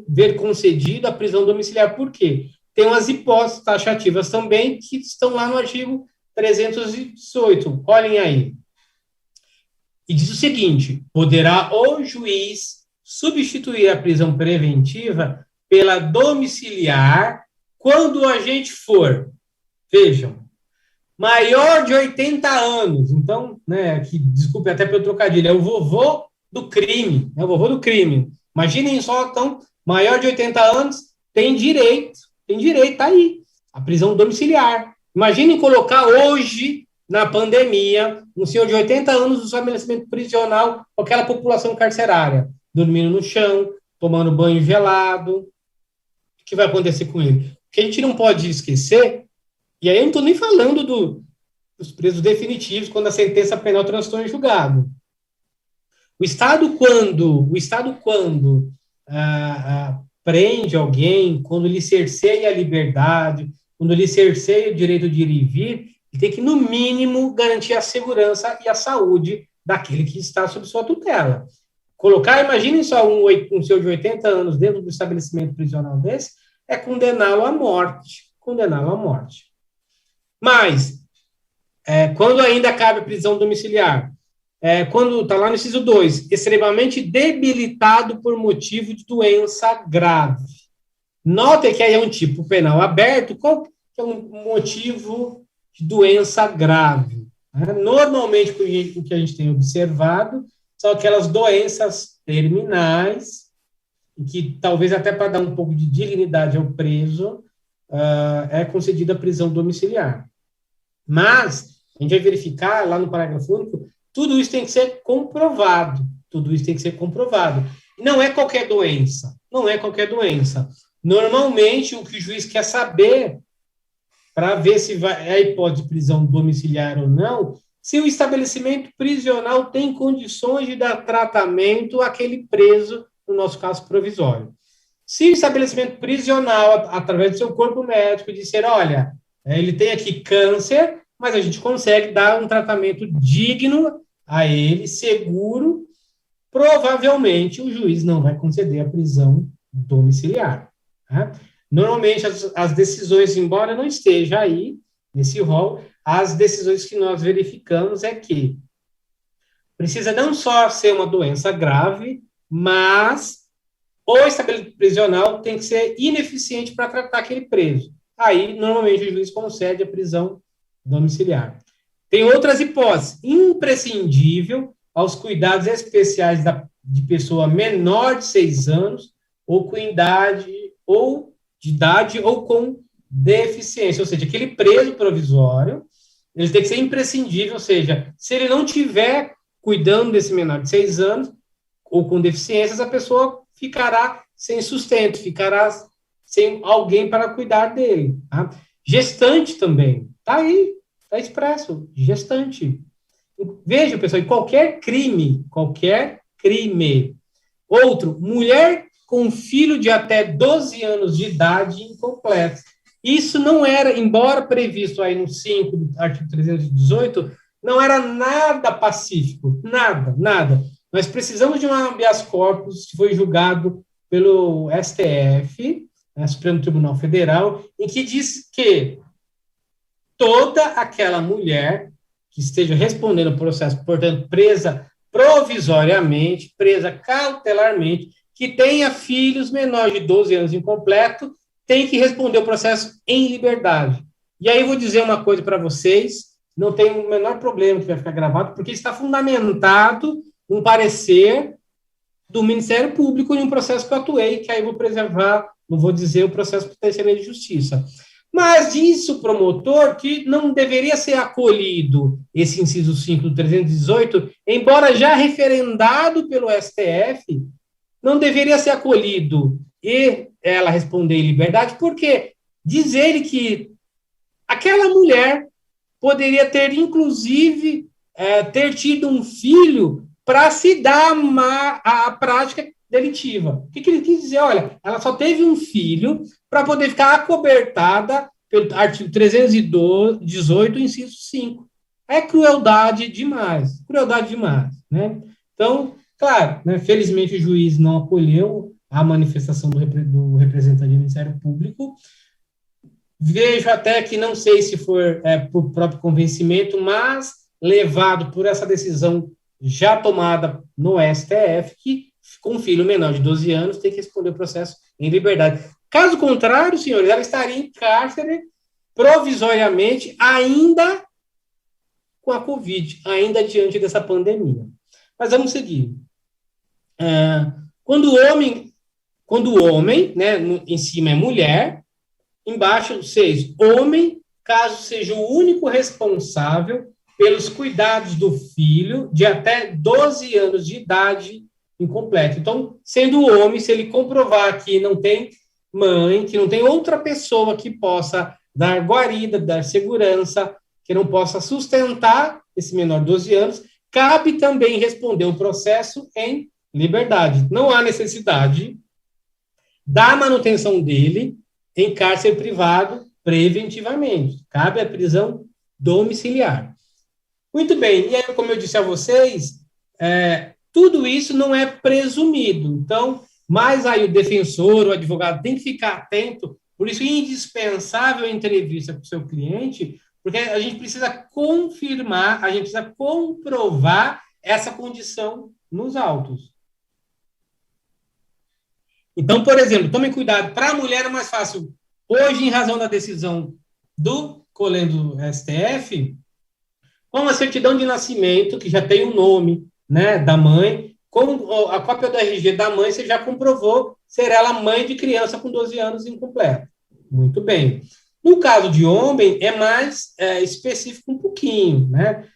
ver concedida a prisão domiciliar. Por quê? Tem umas hipóteses taxativas também que estão lá no artigo 318. Olhem aí. E diz o seguinte: poderá o juiz substituir a prisão preventiva pela domiciliar quando o agente for, vejam, maior de 80 anos. Então, né, que, desculpe até pelo trocadilho, é o vovô do crime. É o vovô do crime. Imaginem só, então, maior de 80 anos tem direito, tá aí, a prisão domiciliar. Imaginem colocar hoje, na pandemia, um senhor de 80 anos no estabelecimento prisional com aquela população carcerária, dormindo no chão, tomando banho gelado. O que vai acontecer com ele? O que a gente não pode esquecer, e aí eu não estou nem falando dos presos definitivos, quando a sentença penal transitou em julgado. O Estado, quando prende alguém, quando lhe cerceia a liberdade, quando lhe cerceia o direito de ir e vir, ele tem que, no mínimo, garantir a segurança e a saúde daquele que está sob sua tutela. Imaginem só um senhor de 80 anos dentro do estabelecimento prisional desse, é condená-lo à morte. Mas, quando ainda cabe a prisão domiciliar, quando está lá no inciso 2, extremamente debilitado por motivo de doença grave. Notem que aí é um tipo penal aberto. Qual que é um motivo de doença grave? Normalmente, o que a gente tem observado são aquelas doenças terminais, que talvez até para dar um pouco de dignidade ao preso, é concedida a prisão domiciliar. Mas, a gente vai verificar lá no parágrafo único, tudo isso tem que ser comprovado. Não é qualquer doença. Normalmente, o que o juiz quer saber, para ver se é a hipótese de prisão domiciliar ou não, se o estabelecimento prisional tem condições de dar tratamento àquele preso, no nosso caso provisório. Se o estabelecimento prisional, através do seu corpo médico, disser, olha, ele tem aqui câncer, mas a gente consegue dar um tratamento digno a ele, seguro, provavelmente o juiz não vai conceder a prisão domiciliar. Tá? Normalmente, as decisões, embora não esteja aí, nesse rol, as decisões que nós verificamos é que precisa não só ser uma doença grave, mas o estabelecimento prisional tem que ser ineficiente para tratar aquele preso. Aí, normalmente, o juiz concede a prisão domiciliar. Tem outras hipóteses. Imprescindível aos cuidados especiais de pessoa menor de 6 anos ou com idade ou com deficiência. Ou seja, aquele preso provisório, ele tem que ser imprescindível, ou seja, se ele não tiver cuidando desse menor de 6 anos ou com deficiências, a pessoa ficará sem sustento, ficará sem alguém para cuidar dele. Tá? Gestante também. Está aí, está expresso. Gestante. Veja, pessoal, em qualquer crime. Outro, mulher com filho de até 12 anos de idade incompleto. Isso não era, embora previsto aí no 5 do artigo 318, não era nada pacífico. Nada. Nós precisamos de um habeas corpus que foi julgado pelo STF, Supremo Tribunal Federal, em que diz que toda aquela mulher que esteja respondendo ao processo, portanto, presa provisoriamente, presa cautelarmente, que tenha filhos menores de 12 anos incompleto, tem que responder o processo em liberdade. E aí eu vou dizer uma coisa para vocês, não tem o menor problema que vai ficar gravado, porque está fundamentado um parecer do Ministério Público em um processo que eu atuei, que aí eu vou preservar, não vou dizer o processo por terceira de justiça. Mas disse o promotor que não deveria ser acolhido esse inciso 5 do 318, embora já referendado pelo STF, não deveria ser acolhido e ela responder em liberdade, porque diz ele que aquela mulher poderia ter, inclusive, ter tido um filho para se dar a prática delitiva. O que ele quis dizer? Olha, ela só teve um filho para poder ficar acobertada pelo artigo 318, inciso 5. É crueldade demais, né? Então, claro, né, felizmente o juiz não acolheu a manifestação do representante do Ministério Público. Vejo até que, não sei se for por próprio convencimento, mas levado por essa decisão já tomada no STF, que com um filho menor de 12 anos tem que responder o processo em liberdade. Caso contrário, senhores, ela estaria em cárcere provisoriamente, ainda com a Covid, ainda diante dessa pandemia. Mas vamos seguir. Quando o homem, né, em cima é mulher, embaixo 6, homem, caso seja o único responsável pelos cuidados do filho de até 12 anos de idade incompleto. Então, sendo o homem, se ele comprovar que não tem mãe, que não tem outra pessoa que possa dar guarida, dar segurança, que não possa sustentar esse menor de 12 anos, cabe também responder o processo em liberdade. Não há necessidade da manutenção dele em cárcere privado preventivamente. Cabe a prisão domiciliar. Muito bem, e aí, como eu disse a vocês, tudo isso não é presumido. Então, mas aí o defensor, o advogado tem que ficar atento, por isso é indispensável a entrevista com o seu cliente, porque a gente precisa confirmar, a gente precisa comprovar essa condição nos autos. Então, por exemplo, tome cuidado, para a mulher é mais fácil. Hoje, em razão da decisão do Colendo STF, com a certidão de nascimento, que já tem o nome, né, da mãe, com a cópia do RG da mãe, você já comprovou ser ela mãe de criança com 12 anos incompleto. Muito bem. No caso de homem, é mais específico um pouquinho, né?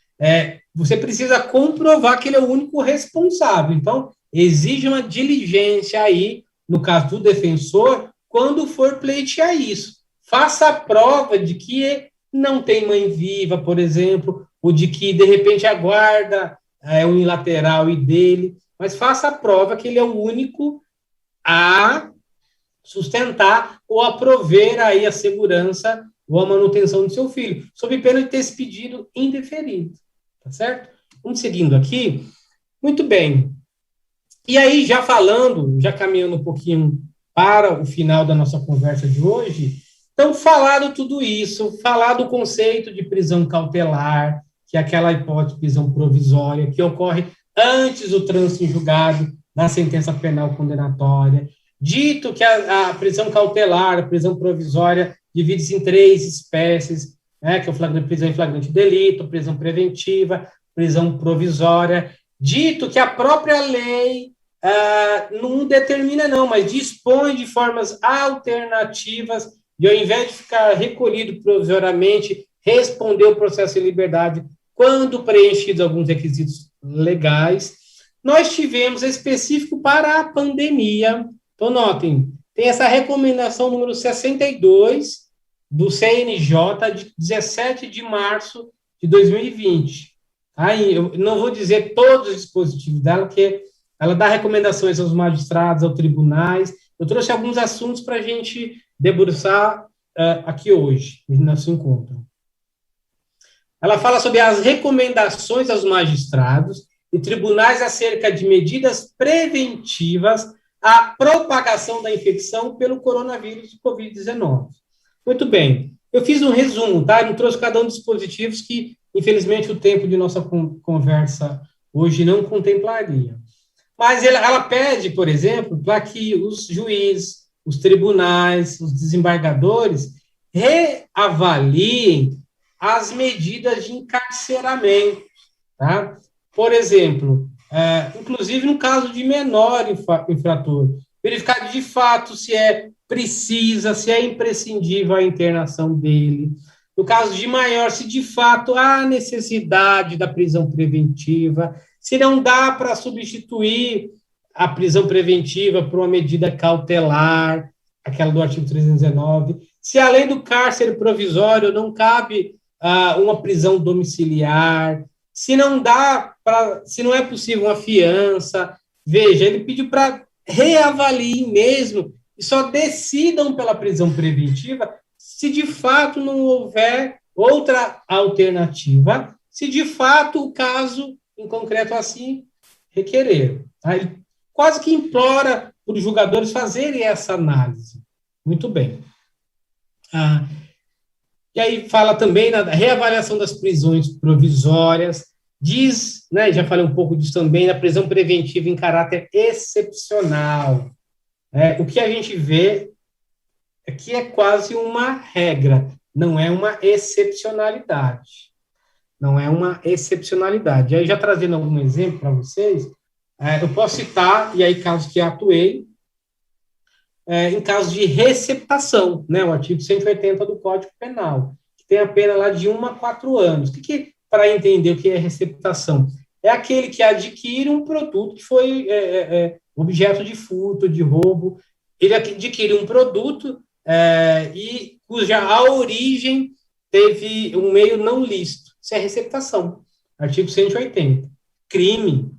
Você precisa comprovar que ele é o único responsável. Então, exige uma diligência aí, no caso do defensor, quando for pleitear isso. Faça a prova de que não tem mãe viva, por exemplo, ou de que, de repente, a guarda é unilateral e dele, mas faça a prova que ele é o único a sustentar ou a prover aí a segurança ou a manutenção do seu filho, sob pena de ter esse pedido indeferido, tá certo? Vamos seguindo aqui. Muito bem. E aí, já caminhando um pouquinho para o final da nossa conversa de hoje, então, falado tudo isso, falar do conceito de prisão cautelar, que é aquela hipótese de prisão provisória, que ocorre antes do trânsito em julgado da sentença penal condenatória. Dito que a prisão cautelar, a prisão provisória, divide-se em 3 espécies, né, que é o prisão em flagrante delito, prisão preventiva, prisão provisória. Dito que a própria lei não determina não, mas dispõe de formas alternativas de, ao invés de ficar recolhido provisoriamente, responder o processo em liberdade quando preenchidos alguns requisitos legais. Nós tivemos específico para a pandemia. Então, notem, tem essa recomendação número 62 do CNJ, de 17 de março de 2020. Aí, eu não vou dizer todos os dispositivos dela, porque ela dá recomendações aos magistrados, aos tribunais. Eu trouxe alguns assuntos para a gente debruçar aqui hoje, no nosso encontro. Ela fala sobre as recomendações aos magistrados e tribunais acerca de medidas preventivas à propagação da infecção pelo coronavírus de Covid-19. Muito bem, eu fiz um resumo, tá? Eu não trouxe cada um dos dispositivos que, infelizmente, o tempo de nossa conversa hoje não contemplaria. Mas ela pede, por exemplo, para que os juízes, os tribunais, os desembargadores reavaliem as medidas de encarceramento, tá? Por exemplo, inclusive no caso de menor infrator, verificar de fato se é precisa, se é imprescindível a internação dele. No caso de maior, se de fato há necessidade da prisão preventiva, se não dá para substituir a prisão preventiva por uma medida cautelar, aquela do artigo 319, se além do cárcere provisório não cabe uma prisão domiciliar, se não é possível uma fiança. Veja, ele pediu para reavaliem mesmo e só decidam pela prisão preventiva se de fato não houver outra alternativa, se de fato o caso em concreto assim requerer. Tá? Ele quase que implora para os julgadores fazerem essa análise. Muito bem. E aí fala também na reavaliação das prisões provisórias, diz, né, já falei um pouco disso também, na prisão preventiva em caráter excepcional. O que a gente vê é que é quase uma regra, não é uma excepcionalidade. Não é uma excepcionalidade. Aí, já trazendo algum exemplo para vocês, eu posso citar, e aí casos que atuei, em caso de receptação, né, o artigo 180 do Código Penal, que tem a pena lá de 1 a 4 anos. Para entender o que é receptação? É aquele que adquire um produto que foi objeto de furto, de roubo. Ele adquire um produto e cuja a origem teve um meio não lícito. Isso é receptação. Artigo 180. Crime,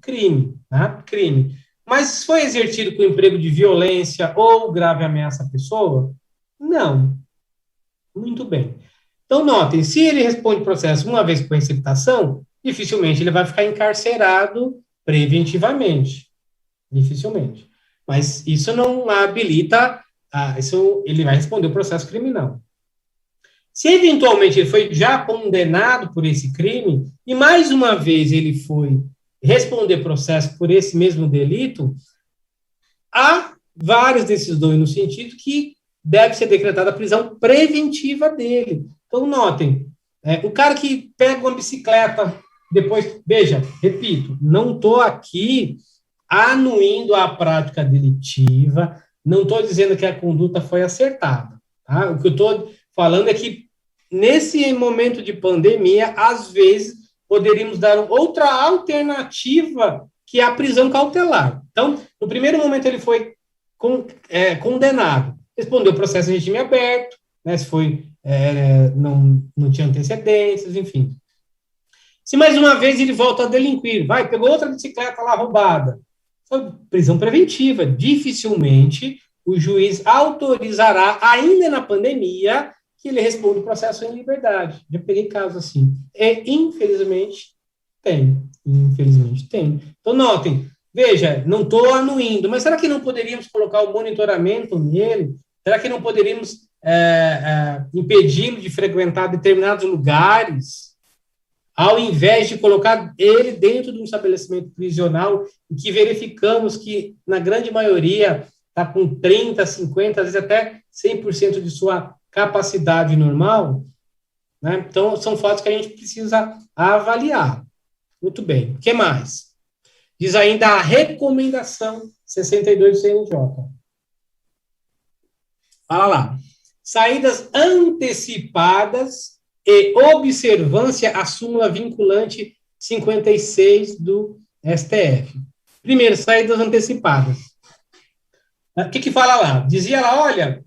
tá? Crime. Mas se foi exercido com emprego de violência ou grave ameaça à pessoa? Não. Muito bem. Então, notem, se ele responde processo uma vez com receptação, dificilmente ele vai ficar encarcerado preventivamente. Dificilmente. Mas isso não habilita, ele vai responder o processo criminal. Se eventualmente ele foi já condenado por esse crime, e mais uma vez ele foi responder processo por esse mesmo delito, há várias decisões no sentido que deve ser decretada a prisão preventiva dele. Então, notem, o cara que pega uma bicicleta, depois, veja, repito, não estou aqui anuindo a prática delitiva, não estou dizendo que a conduta foi acertada. Tá? O que eu estou falando é que, nesse momento de pandemia, às vezes, poderíamos dar outra alternativa, que é a prisão cautelar. Então, no primeiro momento, ele foi condenado, respondeu o processo em regime aberto, né, se foi, não tinha antecedências, enfim. Se mais uma vez ele volta a delinquir, pegou outra bicicleta lá roubada, foi prisão preventiva. Dificilmente o juiz autorizará, ainda na pandemia, que ele responda o processo em liberdade. Já peguei casos assim. Infelizmente, tem. Então, notem, veja, não estou anuindo, mas será que não poderíamos colocar o monitoramento nele? Será que não poderíamos impedi-lo de frequentar determinados lugares? ao invés de colocar ele dentro de um estabelecimento prisional, em que verificamos que, na grande maioria, está com 30%, 50%, às vezes até 100% de sua capacidade normal, né? Então, são fatos que a gente precisa avaliar. Muito bem. O que mais? Diz ainda a recomendação 62 do CNJ. Fala lá. Saídas antecipadas e observância à súmula vinculante 56 do STF. Primeiro, saídas antecipadas. O que fala lá? Dizia lá, olha,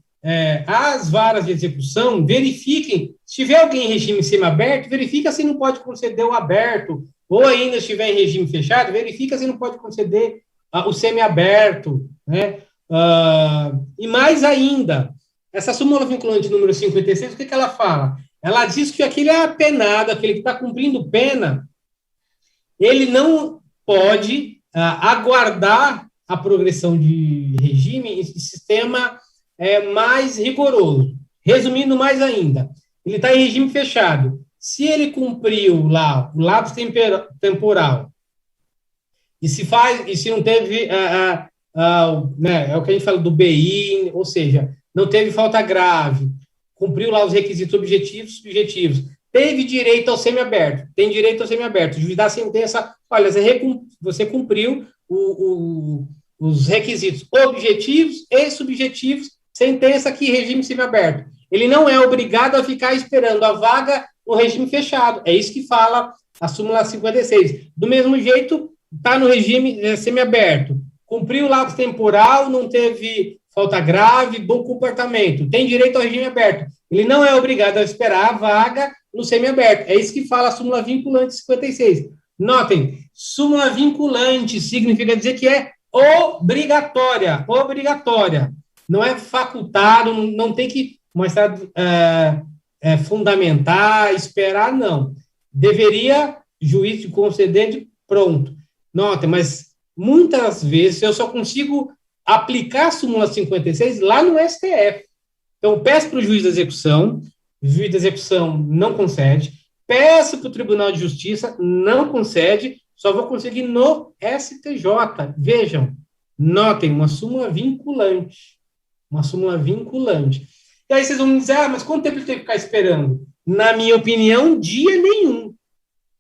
as varas de execução verifiquem, se tiver alguém em regime semiaberto, verifica se não pode conceder o aberto, ou ainda estiver em regime fechado, verifica se não pode conceder o semiaberto, né? E mais ainda, essa súmula vinculante número 56, o que ela fala? Ela diz que aquele apenado, aquele que está cumprindo pena, ele não pode aguardar a progressão de regime em sistema mais rigoroso. Resumindo mais ainda, ele está em regime fechado. Se ele cumpriu lá o lapso temporal e se não teve né, é o que a gente fala do BI, ou seja, não teve falta grave, cumpriu lá os requisitos objetivos, subjetivos, teve direito ao semiaberto, tem direito ao semiaberto, o juiz dá a sentença, olha, você cumpriu os requisitos objetivos e subjetivos, sentença aqui, regime semiaberto. Ele não é obrigado a ficar esperando a vaga no regime fechado. É isso que fala a súmula 56. Do mesmo jeito, está no regime semiaberto. Cumpriu o lapso temporal, não teve falta grave, bom comportamento. Tem direito ao regime aberto. Ele não é obrigado a esperar a vaga no semiaberto. É isso que fala a súmula vinculante 56. Notem, súmula vinculante significa dizer que é obrigatória. Obrigatória. Não é facultado, não tem que mostrar fundamentar, esperar, não. Deveria juiz conceder de pronto. Notem, mas muitas vezes eu só consigo aplicar a súmula 56 lá no STF. Então, peço para o juiz da execução, o juiz da execução não concede, peço para o Tribunal de Justiça, não concede, só vou conseguir no STJ. Vejam, notem, uma súmula vinculante. Uma súmula vinculante. E aí vocês vão me dizer, mas quanto tempo ele tem que ficar esperando? Na minha opinião, dia nenhum.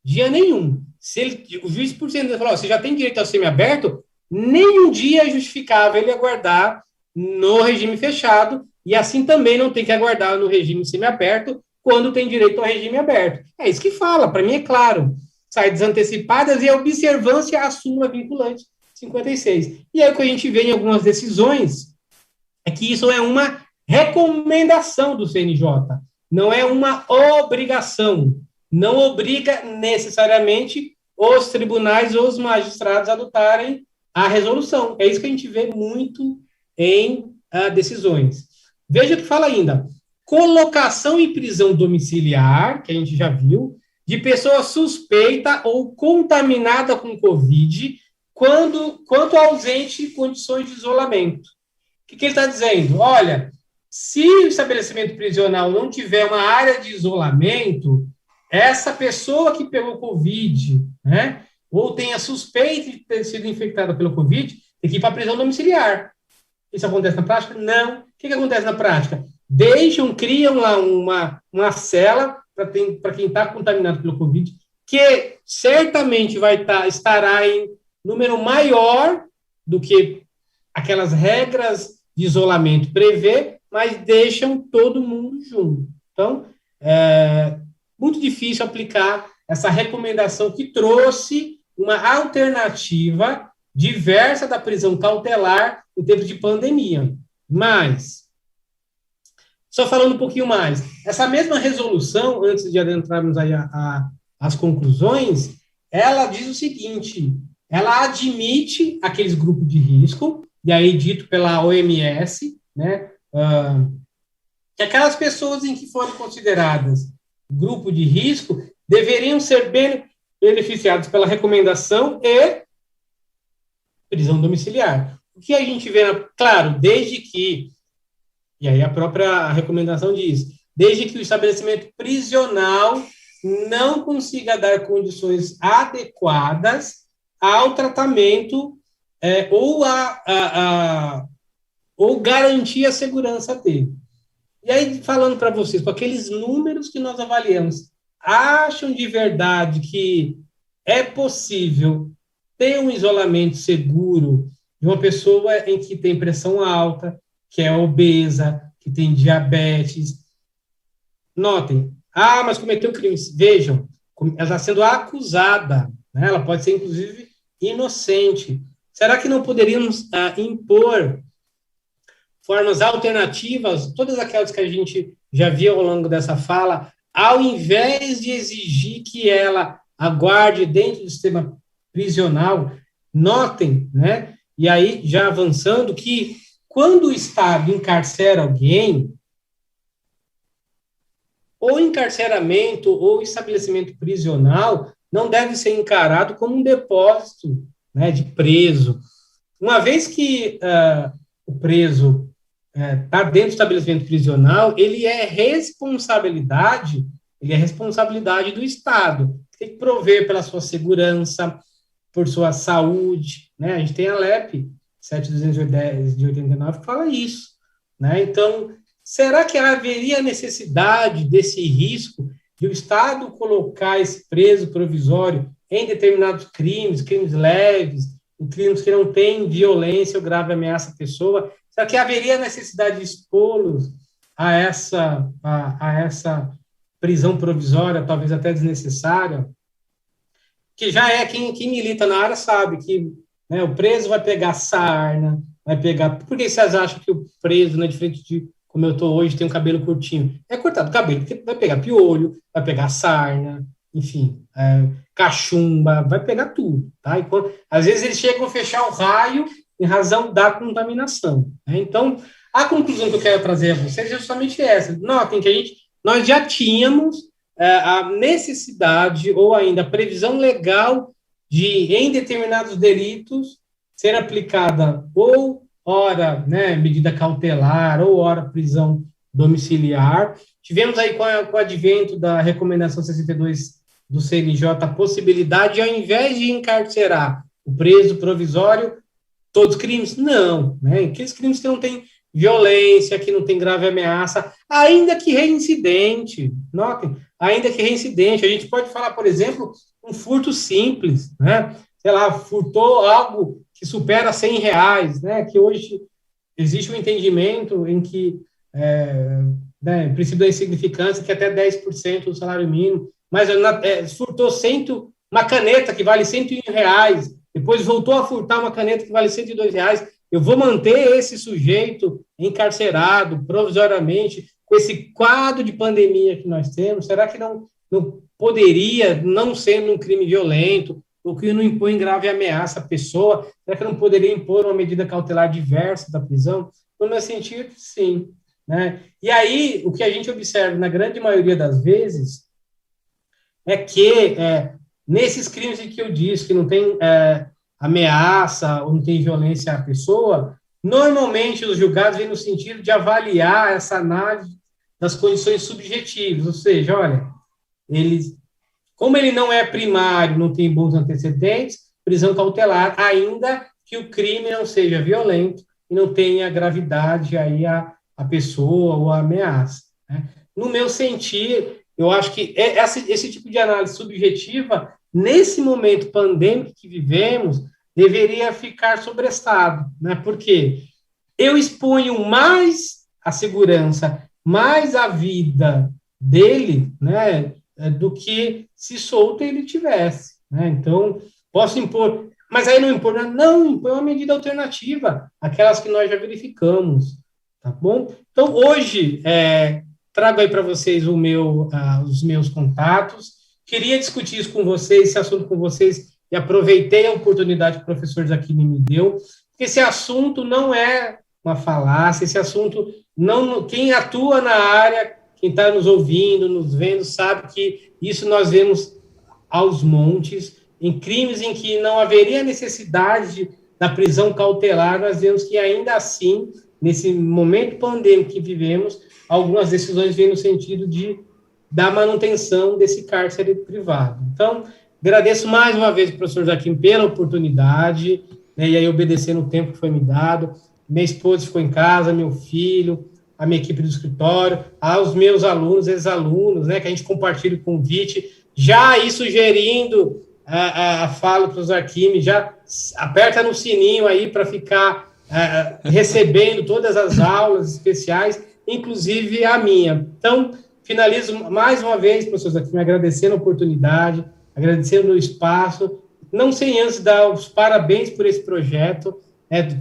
Dia nenhum. Se o juiz por cento falar, você já tem direito ao semiaberto, nenhum dia é justificável ele aguardar no regime fechado, e assim também não tem que aguardar no regime semiaberto quando tem direito ao regime aberto. É isso que fala, para mim é claro. Saídas antecipadas e a observância à súmula vinculante 56. E aí o que a gente vê em algumas decisões é que isso é uma recomendação do CNJ, não é uma obrigação. Não obriga necessariamente os tribunais ou os magistrados a adotarem a resolução. É isso que a gente vê muito em decisões. Veja o que fala ainda. Colocação em prisão domiciliar, que a gente já viu, de pessoa suspeita ou contaminada com Covid, quanto ausente de condições de isolamento. O que ele está dizendo? Olha, se o estabelecimento prisional não tiver uma área de isolamento, essa pessoa que pegou Covid, né, ou tenha suspeita de ter sido infectada pelo Covid, tem que ir para a prisão domiciliar. Isso acontece na prática? Não. O que acontece na prática? Criam lá uma cela para quem está contaminado pelo Covid, que certamente estará em número maior do que aquelas regras de isolamento prevê, mas deixam todo mundo junto. Então, muito difícil aplicar essa recomendação que trouxe uma alternativa diversa da prisão cautelar em tempos de pandemia. Mas, só falando um pouquinho mais, essa mesma resolução, antes de adentrarmos aí as conclusões, ela diz o seguinte, ela admite aqueles grupos de risco, e aí dito pela OMS, né, que aquelas pessoas em que forem consideradas grupo de risco deveriam ser beneficiados pela recomendação e prisão domiciliar. O que a gente vê, claro, desde que, e aí a própria recomendação diz, desde que o estabelecimento prisional não consiga dar condições adequadas ao tratamento ou garantir a segurança dele. E aí, falando para vocês, com aqueles números que nós avaliamos, acham de verdade que é possível ter um isolamento seguro de uma pessoa em que tem pressão alta, que é obesa, que tem diabetes? Notem, mas cometeu crimes. Vejam, ela está sendo acusada, né? Ela pode ser, inclusive, inocente. Será que não poderíamos impor formas alternativas, todas aquelas que a gente já viu ao longo dessa fala, ao invés de exigir que ela aguarde dentro do sistema prisional? Notem, né? E aí, já avançando, que quando o Estado encarcera alguém, o encarceramento ou estabelecimento prisional não deve ser encarado como um depósito, né, de preso. Uma vez que o preso está dentro do estabelecimento prisional, ele é responsabilidade do Estado. Tem que prover pela sua segurança, por sua saúde, né? A gente tem a LEP 7.210 de 89 que fala isso, né? Então, será que haveria necessidade desse risco de o Estado colocar esse preso provisório em determinados crimes leves, em crimes que não têm violência ou grave ameaça à pessoa? Será que haveria necessidade de expô-los a essa prisão provisória, talvez até desnecessária? Que já quem milita na área sabe que, né, o preso vai pegar sarna, vai pegar... Por que vocês acham que o preso, né, diferente de como eu estou hoje, tem um cabelo curtinho? É cortado o cabelo, porque vai pegar piolho, vai pegar sarna, enfim, cachumba, vai pegar tudo, tá? E às vezes eles chegam a fechar o raio em razão da contaminação, né? Então, a conclusão que eu quero trazer a vocês é justamente essa. Notem que nós já tínhamos a necessidade ou ainda a previsão legal de, em determinados delitos, ser aplicada ou ora, né, medida cautelar, ou ora prisão domiciliar. Tivemos aí, com o advento da recomendação 62 do CNJ, a possibilidade de, ao invés de encarcerar o preso provisório, todos os crimes, não, né? Aqueles crimes que não têm violência, que não tem grave ameaça, ainda que reincidente, notem, ainda que reincidente. A gente pode falar, por exemplo, um furto simples, né? Sei lá, furtou algo que supera R$100, né? Que hoje existe um entendimento em que, né, princípio da insignificância, que até 10% do salário mínimo, mas furtou uma caneta que vale R$101, depois voltou a furtar uma caneta que vale R$102, eu vou manter esse sujeito encarcerado provisoriamente com esse quadro de pandemia que nós temos? Será que não poderia, não sendo um crime violento, ou que não impõe grave ameaça à pessoa, será que não poderia impor uma medida cautelar diversa da prisão? No meu sentido, sim, né? E aí, o que a gente observa na grande maioria das vezes é que nesses crimes em que eu disse que não tem ameaça ou não tem violência à pessoa, normalmente os julgados vêm no sentido de avaliar essa análise das condições subjetivas, ou seja, olha, como ele não é primário, não tem bons antecedentes, prisão cautelar, ainda que o crime não seja violento e não tenha gravidade aí a pessoa ou a ameaça, né? No meu sentir, eu acho que esse tipo de análise subjetiva, nesse momento pandêmico que vivemos, deveria ficar sobrestado, né? Porque eu exponho mais a segurança, mais a vida dele, né, do que se solto ele tivesse, né? Então, posso impor, mas aí não impor uma medida alternativa, aquelas que nós já verificamos, tá bom? Então, hoje, trago aí para vocês os meus contatos. Queria discutir isso com vocês, esse assunto com vocês, e aproveitei a oportunidade que o professor Zaquini me deu, porque esse assunto não é uma falácia, esse assunto, quem atua na área, quem está nos ouvindo, nos vendo, sabe que isso nós vemos aos montes. Em crimes em que não haveria necessidade da prisão cautelar, nós vemos que ainda assim, nesse momento pandêmico que vivemos, algumas decisões vêm no sentido de da manutenção desse cárcere privado. Então, agradeço mais uma vez ao professor Joaquim pela oportunidade, né, e aí obedecendo o tempo que foi me dado. Minha esposa ficou em casa, meu filho, a minha equipe do escritório, aos meus alunos, ex-alunos, né, que a gente compartilha o convite, já aí sugerindo a fala para os Arquime, já aperta no sininho aí para ficar recebendo todas as aulas especiais, inclusive a minha. Então, finalizo mais uma vez, professor Arquime, agradecendo a oportunidade, agradecendo o espaço, não sem antes dar os parabéns por esse projeto.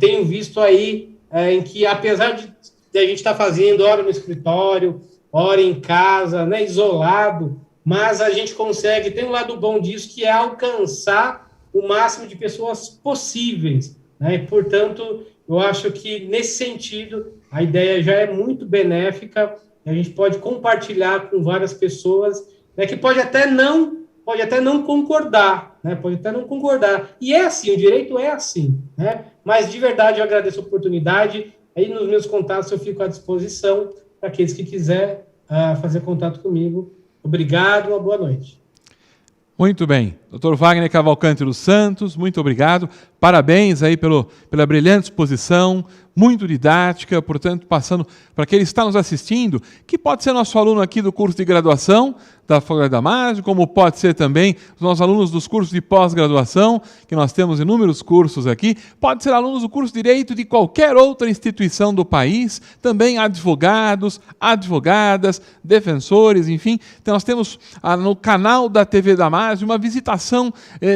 Tenho visto aí em que, apesar de a gente estar fazendo hora no escritório, hora em casa, né, isolado, mas a gente consegue, tem um lado bom disso, que é alcançar o máximo de pessoas possíveis, né? E, portanto, eu acho que, nesse sentido, a ideia já é muito benéfica, a gente pode compartilhar com várias pessoas, né, que pode até não concordar, né? Pode até não concordar. E é assim, o direito é assim, né? Mas, de verdade, eu agradeço a oportunidade. Aí, nos meus contatos, eu fico à disposição para aqueles que quiserem fazer contato comigo. Obrigado, uma boa noite. Muito bem. Dr. Wagner Cavalcante dos Santos, muito obrigado. Parabéns aí pela brilhante exposição, muito didática, portanto, passando para aquele que está nos assistindo, que pode ser nosso aluno aqui do curso de graduação da Faculdade da Damásio, como pode ser também os nossos alunos dos cursos de pós-graduação, que nós temos inúmeros cursos aqui, pode ser alunos do curso de Direito de qualquer outra instituição do país, também advogados, advogadas, defensores, enfim. Então, nós temos no canal da TV Damásio uma visitação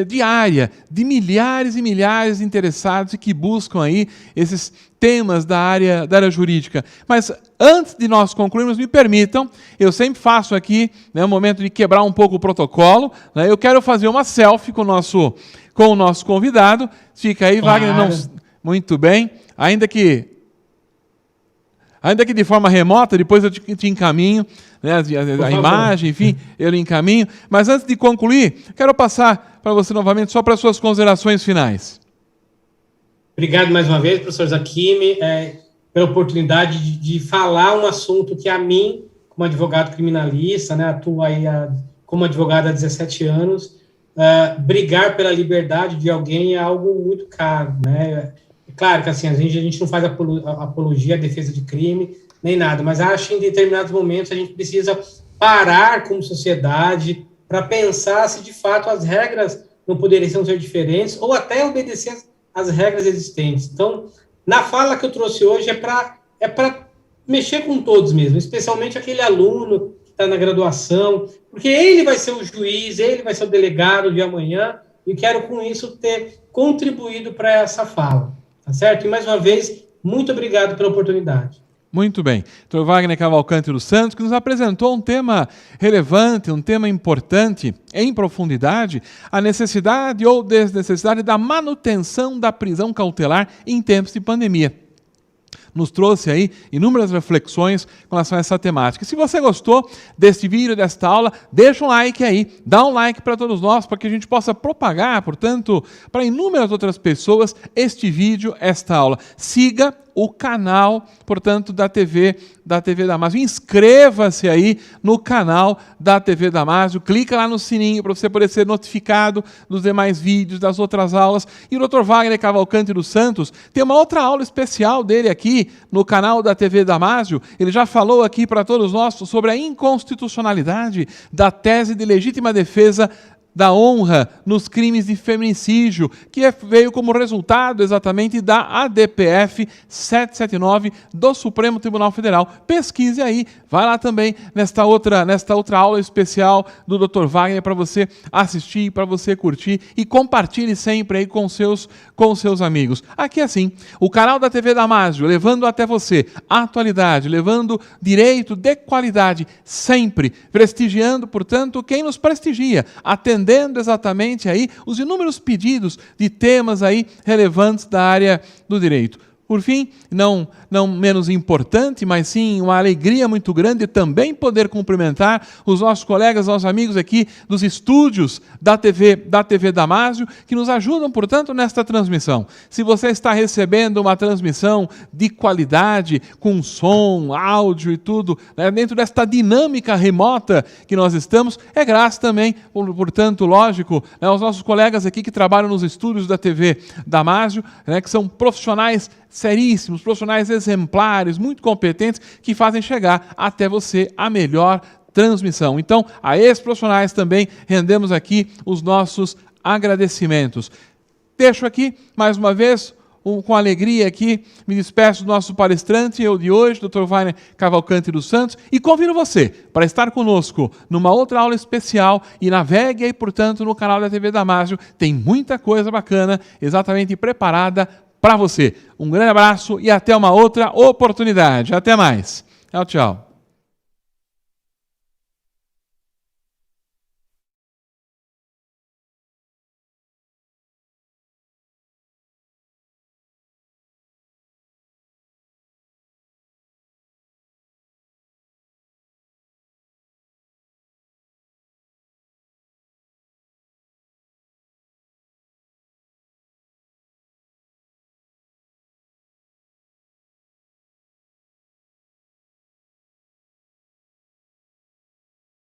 diária de milhares e milhares de interessados e que buscam aí esses temas da área jurídica. Mas antes de nós concluirmos, me permitam, eu sempre faço aqui, né, um momento de quebrar um pouco o protocolo, né, eu quero fazer uma selfie com o nosso convidado. Fica aí, claro. Wagner, não, muito bem, ainda que de forma remota, depois eu te encaminho, né, a imagem, enfim, eu lhe encaminho. Mas antes de concluir, quero passar para você novamente só para as suas considerações finais. Obrigado mais uma vez, professor Zakimi, pela oportunidade de falar um assunto que a mim, como advogado criminalista, né, atuo aí como advogado há 17 anos, brigar pela liberdade de alguém é algo muito caro, né? É claro que assim, a gente não faz apologia à defesa de crime, nem nada, mas acho que em determinados momentos a gente precisa parar como sociedade para pensar se de fato as regras não poderiam ser diferentes ou até obedecer as regras existentes. Então, na fala que eu trouxe hoje é para mexer com todos mesmo, especialmente aquele aluno que está na graduação, porque ele vai ser o juiz, ele vai ser o delegado de amanhã, e quero com isso ter contribuído para essa fala, tá certo? E mais uma vez, muito obrigado pela oportunidade. Muito bem. Dr. Wagner Cavalcante dos Santos, que nos apresentou um tema relevante, um tema importante, em profundidade, a necessidade ou desnecessidade da manutenção da prisão cautelar em tempos de pandemia. Nos trouxe aí inúmeras reflexões com relação a essa temática. Se você gostou deste vídeo, desta aula, deixa um like aí, dá um like para todos nós, para que a gente possa propagar, portanto, para inúmeras outras pessoas este vídeo, esta aula. Siga o canal, portanto, da TV Damásio. Inscreva-se aí no canal da TV Damásio, clica lá no sininho para você poder ser notificado dos demais vídeos, das outras aulas. E o Dr. Wagner Cavalcante dos Santos tem uma outra aula especial dele aqui no canal da TV Damásio. Ele já falou aqui para todos nós sobre a inconstitucionalidade da tese de legítima defesa da honra nos crimes de feminicídio, que veio como resultado exatamente da ADPF 779 do Supremo Tribunal Federal. Pesquise aí, vai lá também nesta outra aula especial do Dr. Wagner para você assistir, para você curtir e compartilhe sempre aí com seus amigos. Aqui assim, o canal da TV Damásio, levando até você a atualidade, levando direito de qualidade, sempre prestigiando, portanto, quem nos prestigia, atendendo exatamente aí os inúmeros pedidos de temas aí relevantes da área do direito. por fim, não menos importante, mas sim uma alegria muito grande também poder cumprimentar os nossos colegas, nossos amigos aqui dos estúdios da TV Damásio, que nos ajudam, portanto, nesta transmissão. Se você está recebendo uma transmissão de qualidade, com som, áudio e tudo, né, dentro desta dinâmica remota que nós estamos, é graças também, portanto, lógico, né, aos nossos colegas aqui que trabalham nos estúdios da TV Damásio, né, que são profissionais seríssimos, profissionais exemplares, muito competentes, que fazem chegar até você a melhor transmissão. Então, a esses profissionais também rendemos aqui os nossos agradecimentos. Deixo aqui, mais uma vez, com alegria aqui, me despeço do nosso palestrante, eu de hoje, Dr. Wagner Cavalcante dos Santos, e convido você para estar conosco numa outra aula especial e navegue aí, portanto, no canal da TV Damásio. Tem muita coisa bacana, exatamente preparada para você. Um grande abraço e até uma outra oportunidade. Até mais. Tchau, tchau.